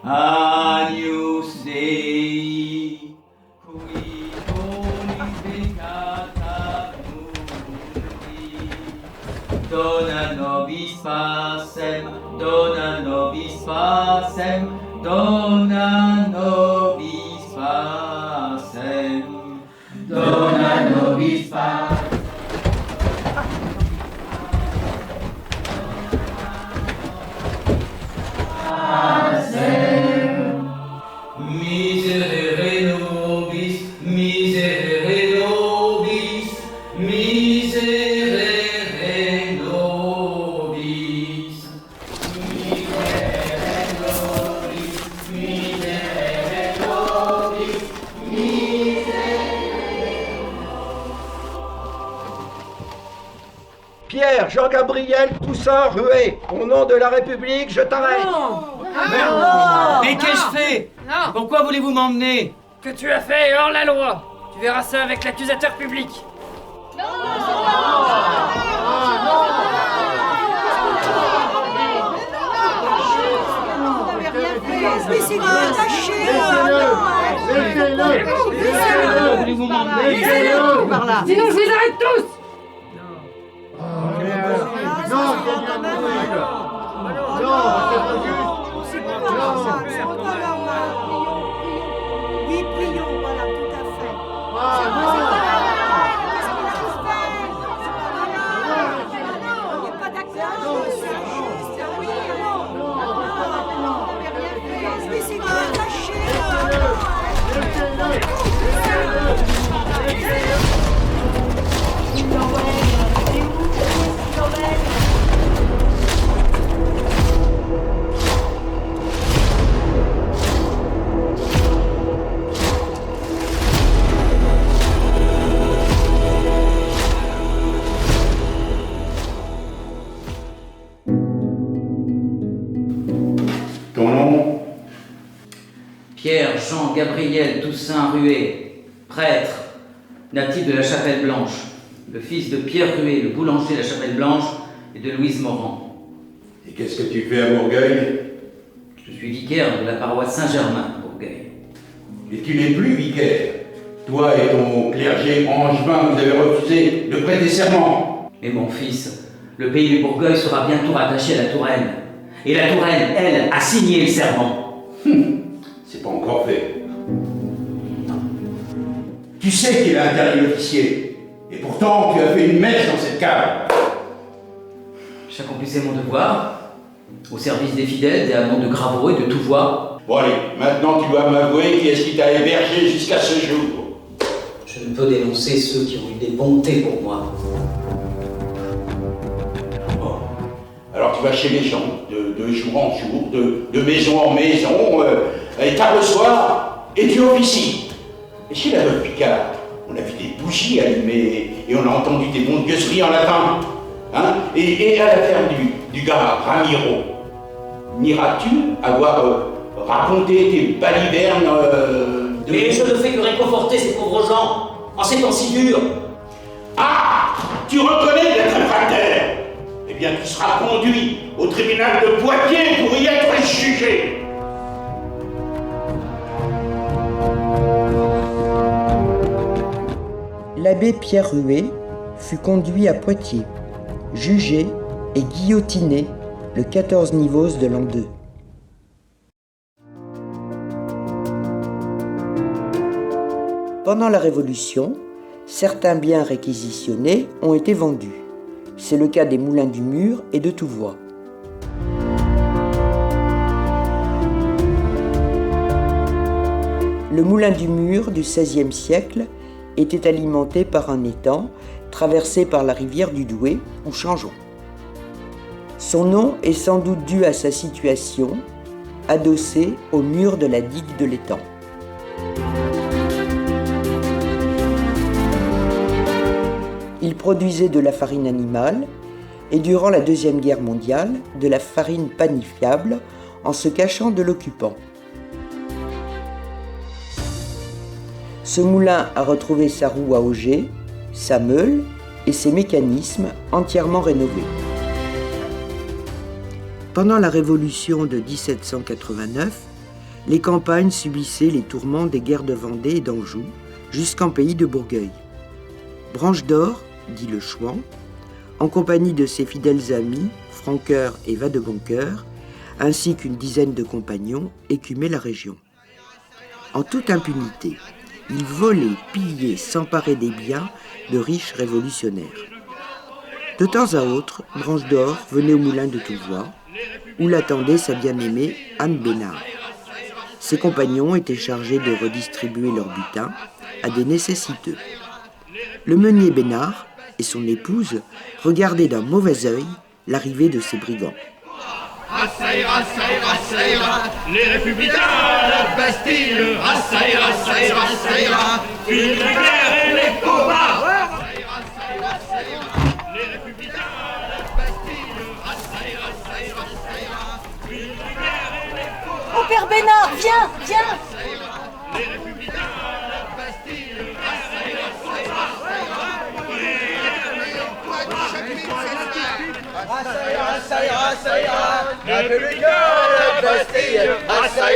Agnus Dei, qui bonis peccata mundi, dona nobis pacem, dona nobis pacem, dona nobis pacem, dona nobis pacem. Miserere nobis, miserere nobis, miserere nobis, miserere nobis, miserere nobis, miserere. Pierre, Jean-Gabriel, Toussaint, Rué, au nom de la République, je t'arrête. Mais qu'ai-je fait? Pourquoi voulez-vous m'emmener? Que tu as fait est hors la loi. Tu verras ça avec l'accusateur public. Mais c'est quoi attaché? Voulez-vous m'emmener? Par là. Sinon je les arrête tous. Oui, prions, voilà, tout à fait. On n'est pas d'accord. Mais c'est quoi attaché? Ton nom? Pierre Jean Gabriel Toussaint Rué, prêtre, natif de la Chapelle Blanche, le fils de Pierre Rué, le boulanger de la Chapelle Blanche, et de Louise Morand. Et qu'est-ce que tu fais à Bourgueil? Je suis vicaire de la paroisse Saint-Germain, Bourgueil. Et tu n'es plus vicaire. Toi et ton clergé angevin, vous avez refusé de prêter serment. Mais mon fils, le pays du Bourgueil sera bientôt rattaché à la Touraine. Et la Touraine, elle, a signé le serment. C'est pas encore fait. Tu sais qu'il a interdit l'officier. Et pourtant, tu as fait une mèche dans cette cave. J'accomplissais mon devoir, au service des fidèles, des hameaux de Graveau et de Touvois. Bon allez, maintenant tu dois m'avouer qui est-ce qui t'a hébergé jusqu'à ce jour. Je ne peux dénoncer ceux qui ont eu des bontés pour moi. Bon. Alors tu vas chez les gens, de jour en jour, de maison en maison, et tard le soir, et tu officies. Et chez la Veuve Picard, on a vu des bougies allumées, et on a entendu des bonnes gueuseries en latin. Hein, et à la ferme du gars Ramiro, n'iras-tu avoir raconté tes balivernes de... Mais je ne fais que réconforter ces pauvres gens, en ces temps si durs. Ah, tu reconnais d'être un fractaire? Eh bien, tu seras conduit au tribunal de Poitiers pour y être jugé. L'abbé Pierre Rué fut conduit à Poitiers, jugé et guillotiné le 14 Nivose de l'an 2. Pendant la Révolution, certains biens réquisitionnés ont été vendus. C'est le cas des moulins du Mur et de Touvois. Le moulin du Mur du XVIe siècle était alimenté par un étang traversé par la rivière du Douai ou Changeon. Son nom est sans doute dû à sa situation, adossée au mur de la digue de l'étang. produisait de la farine animale et durant la Deuxième Guerre mondiale, de la farine panifiable en se cachant de l'occupant. Ce moulin a retrouvé sa roue à auger, sa meule et ses mécanismes entièrement rénovés. Pendant la Révolution de 1789, les campagnes subissaient les tourments des guerres de Vendée et d'Anjou jusqu'en pays de Bourgueil. Branche d'Or, dit le Chouan, en compagnie de ses fidèles amis, Francoeur et Vadeboncoeur, ainsi qu'une dizaine de compagnons, écumaient la région. En toute impunité, ils volaient, pillaient, s'emparaient des biens de riches révolutionnaires. De temps à autre, Branche d'Or venait au moulin de Touvois, où l'attendait sa bien-aimée Anne Bénard. Ses compagnons étaient chargés de redistribuer leur butin à des nécessiteux. Le meunier Bénard et son épouse regardaient d'un mauvais œil l'arrivée de ces brigands. Ça ira, les républicains à la Bastille. Ça ira, une guerre et les combats. Les républicains à la Bastille. Ça ira, une guerre et les combats. Oh, Père Bénard, viens. Les républicains à la Bastille. Ça ira, les républicains à la Bastille. Ça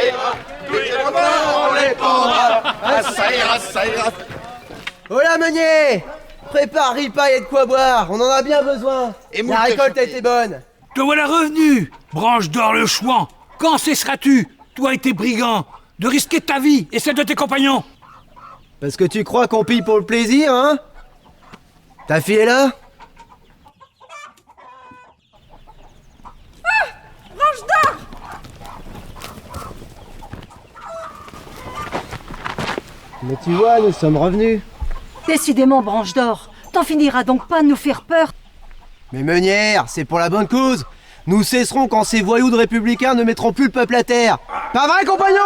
ira, tous les combats on les pendra. Ça ira. Oh là, meunier, prépare ripaille et de quoi boire, on en a bien besoin. La récolte a été bonne. Te voilà revenu, Branche d'Or le Chouan. Quand cesseras-tu, toi et tes brigands, de risquer ta vie et celle de tes compagnons? Parce que tu crois qu'on pille pour le plaisir, hein? Ta fille est là? Branche d'Or! Mais tu vois, nous sommes revenus. Décidément, Branche d'Or, t'en finiras donc pas de nous faire peur. Mais meunière, c'est pour la bonne cause. Nous cesserons quand ces voyous de républicains ne mettront plus le peuple à terre. Pas vrai, compagnons?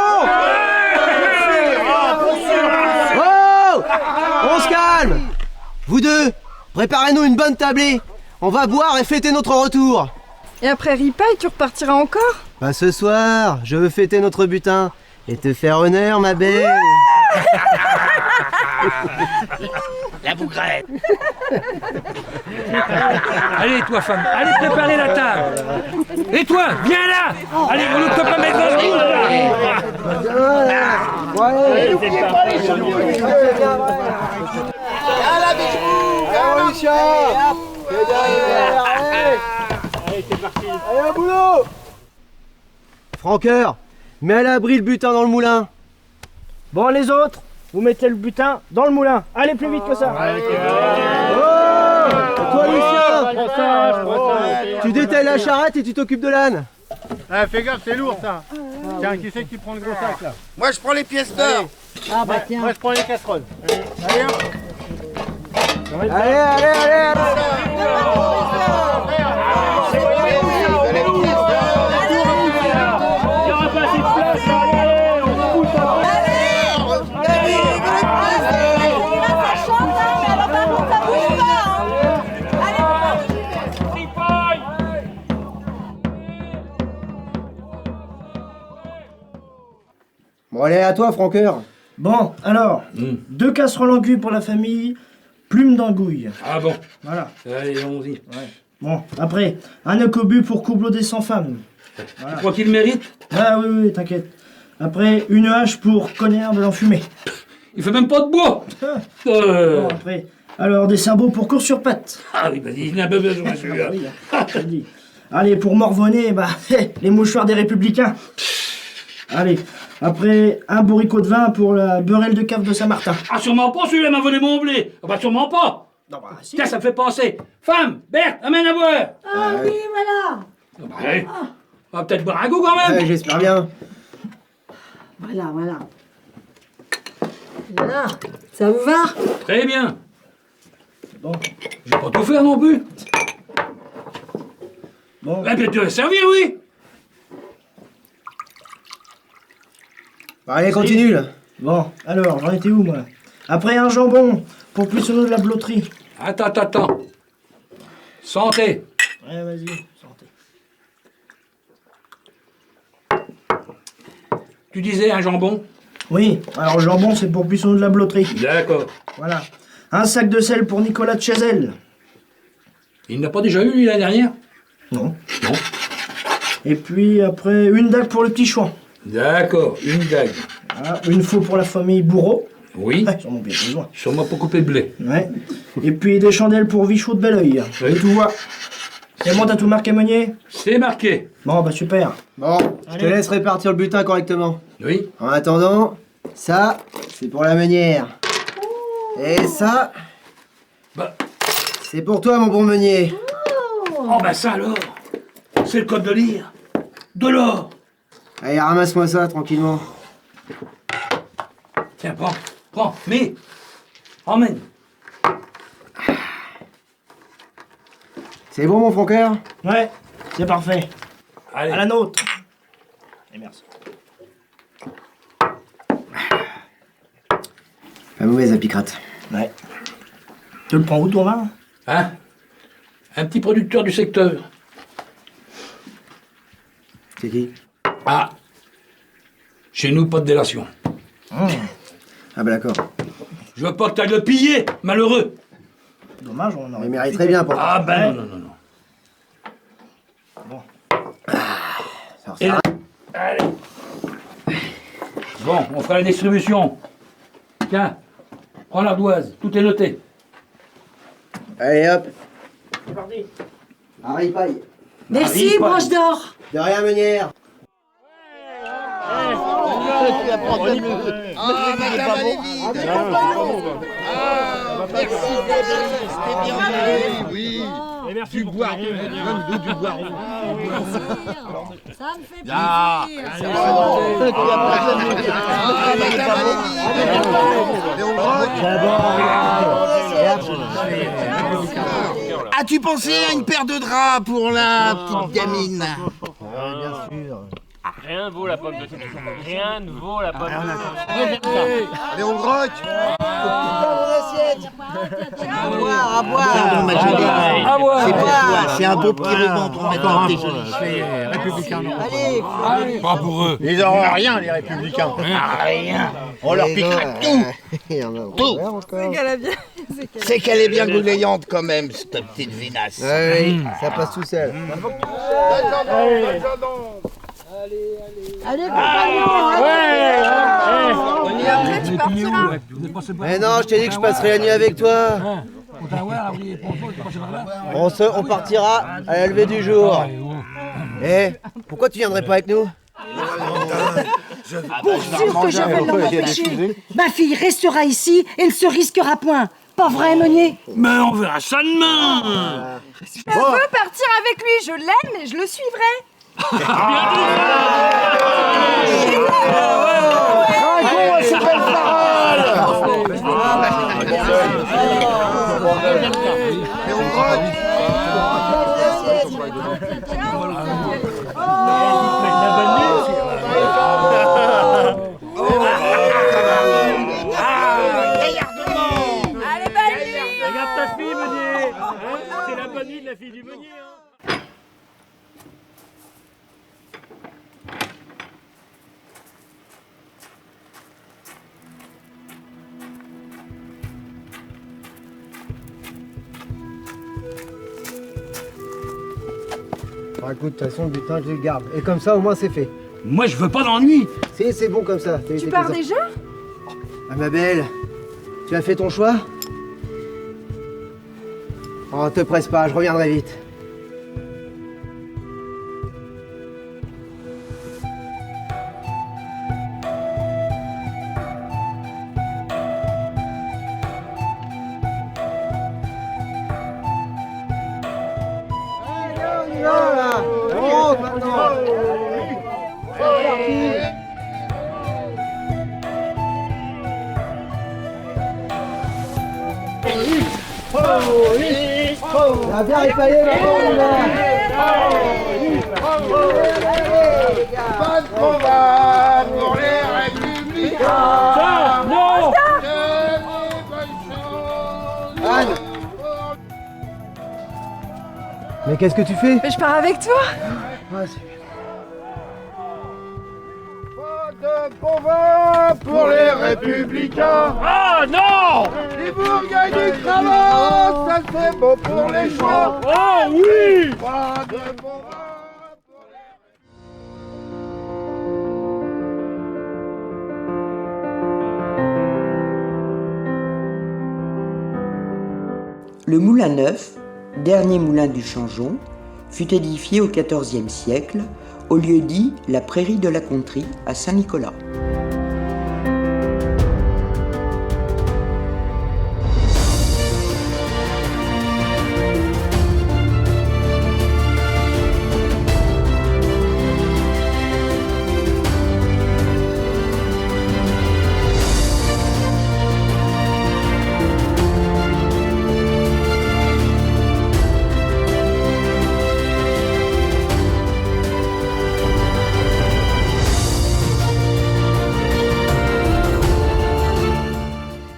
Oh! On se calme! Vous deux, préparez-nous une bonne tablée. On va boire et fêter notre retour. Et après ripaille, tu repartiras encore? Bah ce soir, je veux fêter notre butin et te faire honneur, ma belle. La bougrette. Allez, toi, femme, allez préparer la table. Et toi, viens là. Allez, on ne peut pas mettre dans ce bout, là. Allez, n'oubliez pas les genoux. À la révolution. Allez, c'est parti. Allez, au boulot. Francoeur, mets à l'abri le butin dans le moulin. Bon, les autres, vous mettez le butin dans le moulin. Allez plus vite que ça. Oh, toi, Lucien, tu détailles la charrette et tu t'occupes de l'âne. Ah, fais gaffe, c'est lourd ça. Tiens, qui c'est qui prend le gros sac là? Moi, je prends les pièces d'or. Ah bah tiens. Moi, je prends les casseroles. Allez, allez. Bon, allez, à toi, Francoeur. Bon, alors, 2 casseroles en cuit pour la famille, plume d'angouille. Ah bon? Voilà. Allez, allons-y. Ouais. Bon, après, un œuf au but pour coubler sans femme. Voilà. Tu crois qu'il le mérite? Ah oui, t'inquiète. Après, une hache pour cognard de l'enfumé. Il fait même pas de bois. Bon, après, alors des sabots pour course sur pattes. Ah oui, vas-y, il a pas besoin celui-là. Je te dis. Allez, pour morvonner, bah, les mouchoirs des républicains. Allez, après, un bourricot de vin pour la beurrelle de cave de Saint-Martin. Ah, sûrement pas, celui-là m'a volé mon blé. Ah bah, sûrement pas. Non, bah, si. Tiens, ça me fait penser. Femme, Berthe, amène à boire. Ah oui, voilà. Ah bah, allez. On va peut-être boire un coup quand même. Ouais, j'espère bien. Voilà. Voilà, ça vous va? Très bien. Bon. Je vais pas tout faire non plus. Bon. Ah, puis tu vas servir, oui. Allez, continue là. Bon, alors, j'en étais où moi? Après un jambon pour plus de la blotterie. Attends. Santé. Ouais, vas-y, santé. Tu disais un jambon? Oui, alors le jambon c'est pour plus de la blotterie. D'accord. Voilà. Un sac de sel pour Nicolas de Chazelle. Il n'a pas déjà eu, lui, l'année dernière? Non. Et puis après, une dague pour le petit chouan. D'accord, une dague. Voilà, une faux pour la famille Bourreau. Oui. Ouais, j'en ai bien besoin. Sûrement pour couper le blé. Ouais. Et puis des chandelles pour Vichot de Belleuil. Oui. Et tout voit. C'est bon, t'as tout marqué, Meunier? C'est marqué. Bon, bah super. Bon, je te laisse répartir le butin correctement. Oui. En attendant, ça, c'est pour la meunière. Et ça, c'est pour toi, mon bon meunier. Oh bah ça alors, c'est le code de lire. De l'or. Allez, ramasse-moi ça, tranquillement. Tiens, prends, mais emmène. C'est bon, mon Francoeur? Ouais, c'est parfait. Allez. À la nôtre. Et merci. Pas mauvaise, la picrate. Ouais. Tu le prends où, ton vin? Hein? Un petit producteur du secteur. C'est qui? Ah. Chez nous, pas de délation. Ah bah d'accord. Je veux pas que t'ailles le piller, malheureux. Dommage, on aurait... Il mériterait bien pour... Ah ben non. Bon. Et là... Allez. Bon, on fera la distribution. Tiens, prends l'ardoise, tout est noté. Allez, hop. C'est parti. Harry Paille. Merci, branche d'or. De rien, meunière. Oui. Et merci Du pour boiron, du boiron. Ça me fait Ah, as-tu pensé à une paire de draps pour la petite gamine? Bien sûr. Rien ne vaut la pomme de terre. Rien ne vaut la pomme de terre. Allez, on grotte. À boire. Pardon, ma jolie. À boire. C'est pour toi, c'est un beau petit ruban pour mettre dans tes jolies cheveux. Républicains. Allez. Pas pour eux. Ils n'auront rien, les républicains. Rien. On leur piquera tout. Tout. C'est qu'elle est bien goulayante quand même, cette petite vinasse. Oui, ça passe tout seul. Allez, compagnons. Et après, tu partiras. Mais non, je t'ai dit que je passerai la nuit avec toi. On partira à la levée du jour. Eh, pourquoi tu viendrais pas avec nous? Pour sûr que je vais l'en empêcher. Ma fille restera ici et ne se risquera point. Pas vrai, Meunier? Mais on verra ça demain. Je veux partir avec lui, je l'aime et je le suivrai. Allez, bonne nuit. Regarde ta fille, Meunier. C'est la bonne nuit de la fille du Meunier. Bon, écoute, de toute façon, le butin, je le garde. Et comme ça, au moins, c'est fait. Moi, je veux pas d'ennui. C'est bon comme ça. Tu pars déjà? Ah, ma belle, tu as fait ton choix? Oh, te presse pas, je reviendrai vite. On a bien répaillé la bande là. Pas de combat pour les républicains. Non. Mais qu'est-ce que tu fais? Mais je pars avec toi. Ah, c'est bien. De bon vin pour les républicains. Ah non! Les bourgades du cravate, ça c'est bon pour les choix. Oh oui! Pas de bon vin. Le Moulin Neuf, dernier moulin du Changeon, fut édifié au XIVe siècle au lieu-dit la Prairie de la Contrie à Saint-Nicolas.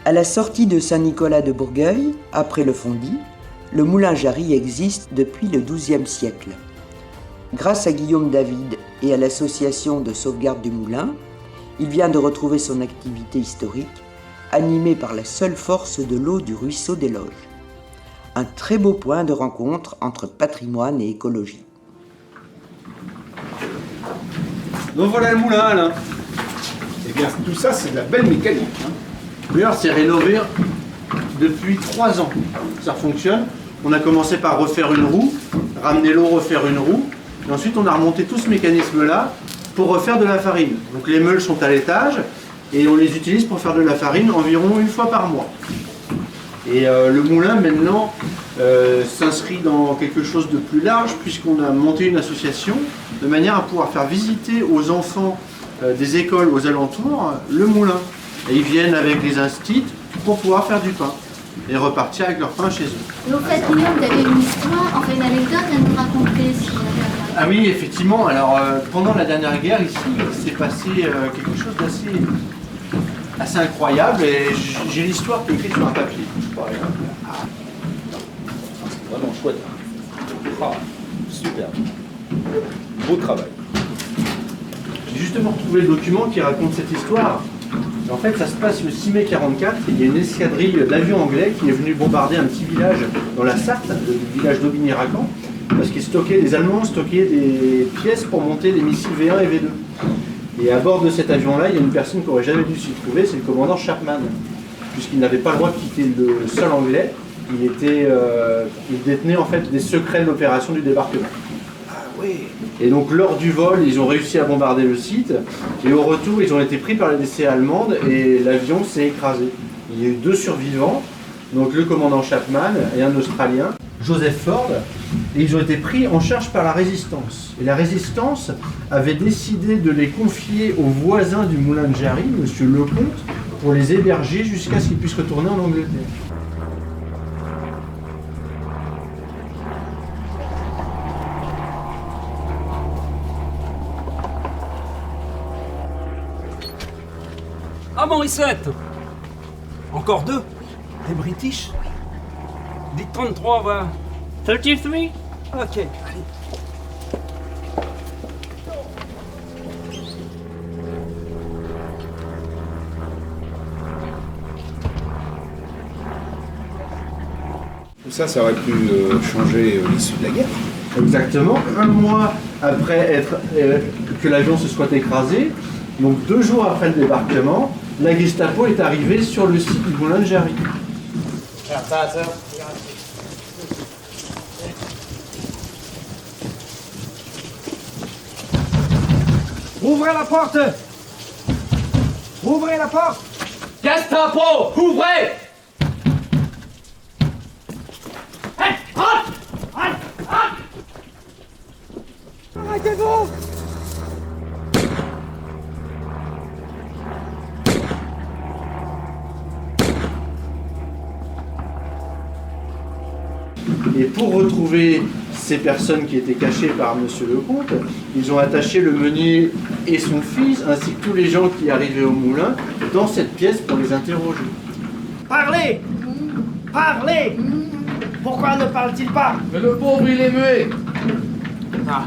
À la sortie de Saint-Nicolas-de-Bourgueil, après le Fondy, le moulin Jarry existe depuis le XIIe siècle. Grâce à Guillaume David et à l'association de sauvegarde du moulin, il vient de retrouver son activité historique, animée par la seule force de l'eau du ruisseau des Loges. Un très beau point de rencontre entre patrimoine et écologie. Donc voilà le moulin, Alain. Eh bien, tout ça, c'est de la belle mécanique. Hein. D'ailleurs, c'est rénové depuis 3 ans. Ça fonctionne. On a commencé par refaire une roue, ramener l'eau, refaire une roue. Et ensuite, on a remonté tout ce mécanisme-là pour refaire de la farine. Donc les meules sont à l'étage et on les utilise pour faire de la farine environ 1 fois par mois. Et le moulin, maintenant, s'inscrit dans quelque chose de plus large puisqu'on a monté une association de manière à pouvoir faire visiter aux enfants des écoles aux alentours le moulin. Et ils viennent avec les instits pour pouvoir faire du pain et repartir avec leur pain chez eux. Et au fait, Guillaume, tu avais une histoire, enfin une anecdote à nous raconter sur la dernière. Ah oui, effectivement. Alors, pendant la dernière guerre, ici, il s'est passé quelque chose d'assez incroyable. Et j'ai l'histoire qui est écrite sur un papier. C'est vraiment chouette. Ah, super. Beau travail. J'ai justement retrouvé le document qui raconte cette histoire. En fait, ça se passe le 6 mai 1944, il y a une escadrille d'avions anglais qui est venue bombarder un petit village dans la Sarthe, le village d'Aubigny-Racan, parce qu'ils stockaient, les Allemands stockaient des pièces pour monter les missiles V1 et V2. Et à bord de cet avion-là, il y a une personne qui n'aurait jamais dû s'y trouver, c'est le commandant Chapman, puisqu'il n'avait pas le droit de quitter le sol anglais, il détenait en fait des secrets de l'opération du débarquement. Et donc lors du vol, ils ont réussi à bombarder le site et au retour, ils ont été pris par les DC allemandes et l'avion s'est écrasé. Il y a eu 2 survivants, donc le commandant Chapman et un Australien, Joseph Ford, et ils ont été pris en charge par la Résistance. Et la Résistance avait décidé de les confier aux voisins du moulin de Jarry, M. Lecomte, pour les héberger jusqu'à ce qu'ils puissent retourner en Angleterre. Ah, Morissette! Encore 2? Des British? Dites 33, va. 33? Ok, allez. Tout ça, ça aurait pu changer l'issue de la guerre. Exactement. 1 mois après que l'avion se soit écrasé, donc 2 jours après le débarquement, la Gestapo est arrivée sur le site du moulin de Jarry. Ouvrez la porte! Ouvrez la porte! Gestapo, ouvrez! Hey, halt! Halt! Halt! Arrêtez-vous! Et pour retrouver ces personnes qui étaient cachées par M. Lecomte, ils ont attaché le meunier et son fils, ainsi que tous les gens qui arrivaient au moulin, dans cette pièce pour les interroger. Parlez! Parlez! Pourquoi ne parle-t-il pas? Mais le pauvre, il est muet. Ah.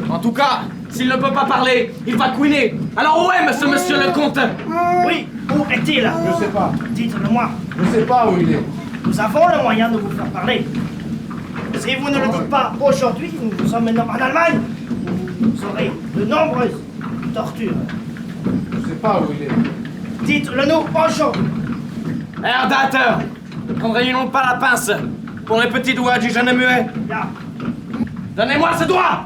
En tout cas, s'il ne peut pas parler, il va couiner. Alors où est monsieur le comte? Oui, où est-il? Je sais pas. Dites-le-moi. Je sais pas où il est. Nous avons le moyen de vous faire parler. Si vous ne le dites pas aujourd'hui, nous sommes maintenant en Allemagne. Vous aurez de nombreuses tortures. Je sais pas où il est. Dites-le-nous aujourd'hui. Herr Dater, ne prendriez-nous pas la pince pour les petits doigts du jeune muet? Là. Donnez-moi ce doigt!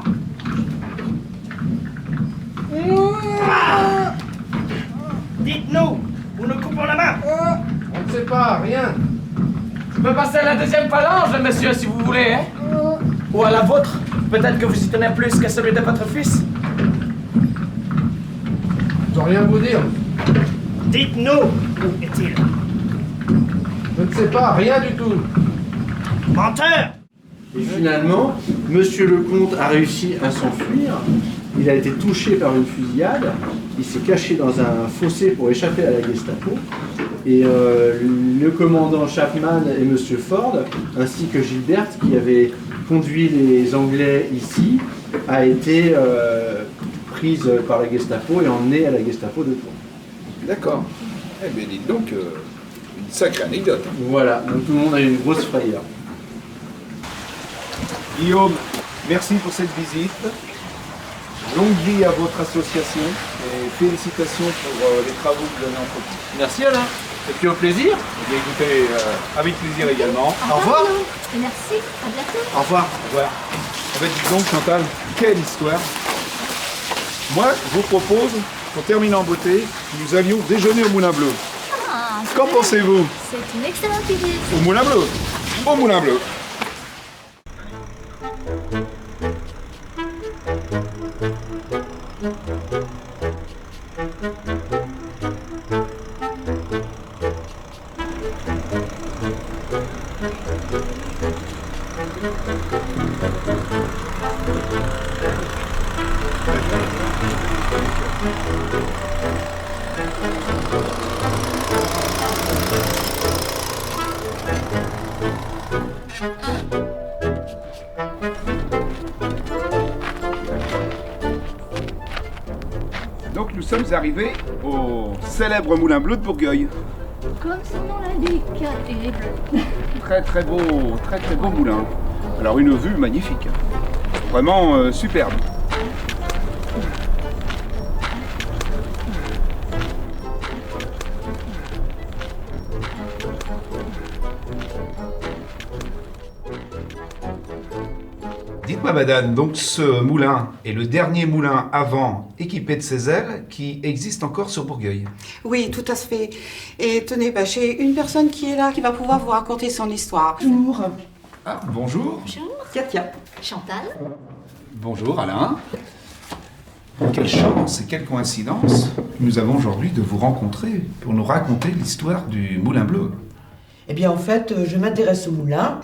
Dites-nous, vous nous coupons la main. On ne sait pas, rien. Je peux passer à la deuxième phalange, monsieur, si vous voulez, hein? Ou à la vôtre. Peut-être que vous y tenez plus qu'à celui de votre fils. Je dois rien vous dire. Dites-nous, où est-il? Je ne sais pas, rien du tout. Menteur! Et finalement, monsieur le comte a réussi à s'enfuir. Il a été touché par une fusillade. Il s'est caché dans un fossé pour échapper à la Gestapo. Et le commandant Chapman et monsieur Ford, ainsi que Gilbert, qui avait conduit les Anglais ici, a été prise par la Gestapo et emmenée à la Gestapo de Tours. D'accord. Eh bien, dites donc, une sacrée anecdote. Voilà, donc tout le monde a eu une grosse frayeur. Guillaume, merci pour cette visite. Longue vie à votre association et félicitations pour les travaux que vous avez entrepris. Merci Alain. Et puis au plaisir. Eh bien, écoutez, avec plaisir également. Au revoir. Merci, à bientôt. Au revoir. Au revoir. En fait, dis donc, Chantal, quelle histoire. Moi, je vous propose, pour terminer en beauté, que nous allions déjeuner au Moulin Bleu. Ah, Qu'en pensez-vous? c'est une excellente idée. Au Moulin Bleu. Au Moulin Bleu. Donc nous sommes arrivés au célèbre Moulin Bleu de Bourgueil. Comme son nom l'indique, il est bleu. Très très beau moulin. Alors une vue magnifique. Vraiment superbe. Dites-moi madame, donc ce moulin est le dernier moulin à vent équipé de ces ailes qui existe encore sur Bourgueil. Oui, tout à fait. Et tenez, j'ai une personne qui est là, qui va pouvoir vous raconter son histoire. Bonjour. Ah, bonjour. Bonjour. Tiens. Chantal. Bonjour Alain. Quelle chance et quelle coïncidence nous avons aujourd'hui de vous rencontrer pour nous raconter l'histoire du Moulin Bleu. Eh bien, en fait, je m'intéresse au moulin.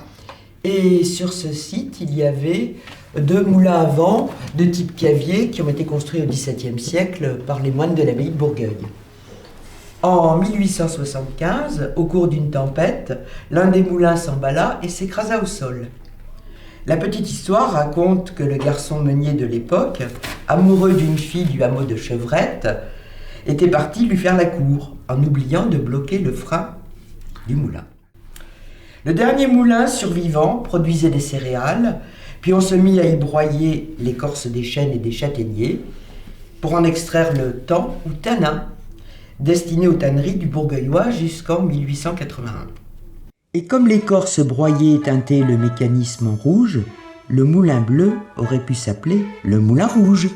Et sur ce site, il y avait 2 moulins à vent de type cavier qui ont été construits au XVIIe siècle par les moines de l'abbaye de Bourgueil. En 1875, au cours d'une tempête, l'un des moulins s'emballa et s'écrasa au sol. La petite histoire raconte que le garçon meunier de l'époque, amoureux d'une fille du hameau de Chevrette, était parti lui faire la cour, en oubliant de bloquer le frein du moulin. Le dernier moulin survivant produisait des céréales, puis on se mit à y broyer l'écorce des chênes et des châtaigniers pour en extraire le tan ou tanin, destiné aux tanneries du Bourgueillois jusqu'en 1881. Et comme l'écorce broyée teintait le mécanisme en rouge, le moulin bleu aurait pu s'appeler le moulin rouge.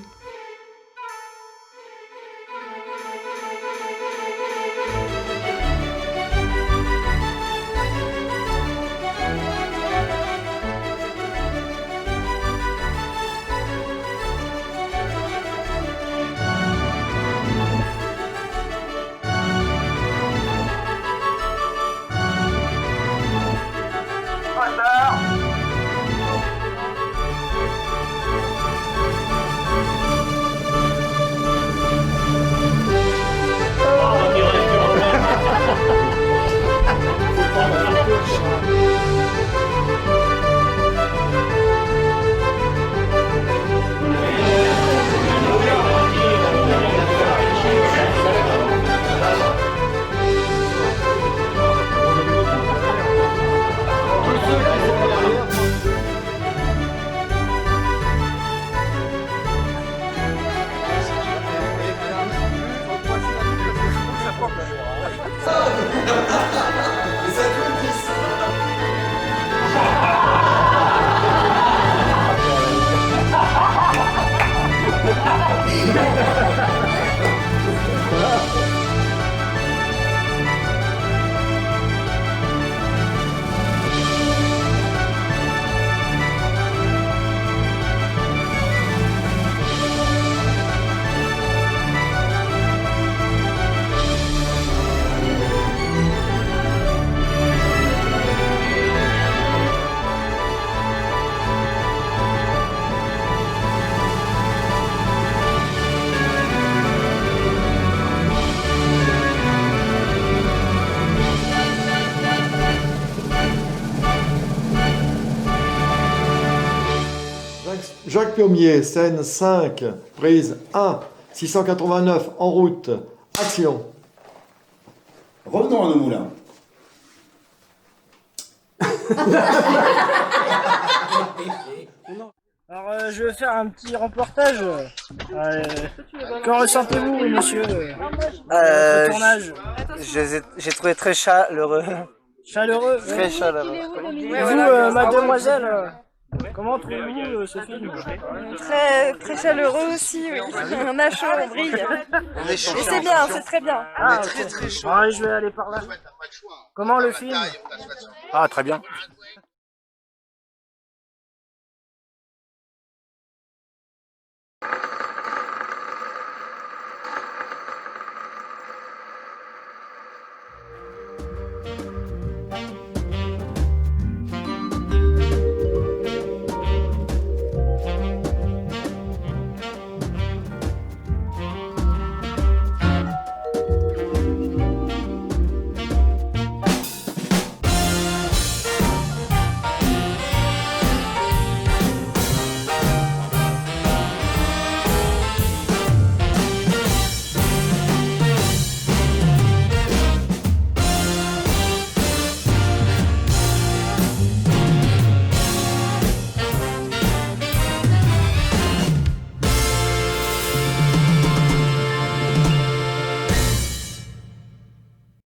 Jacques Piomier, scène 5, prise 1, 689, en route, action. Revenons à nos moulins. Alors, je vais faire un petit reportage. Qu'en ressentez-vous, monsieur, le tournage? J'ai trouvé très chaleureux. Chaleureux? Très chaleureux. Et vous, mademoiselle, comment trouvez-vous ce film? Très chaleureux aussi, oui. On a chaud, on brille. Et c'est bien, c'est très bien. Ah, très chaud. Ah, je vais aller par là. Comment le film? Ah, très bien.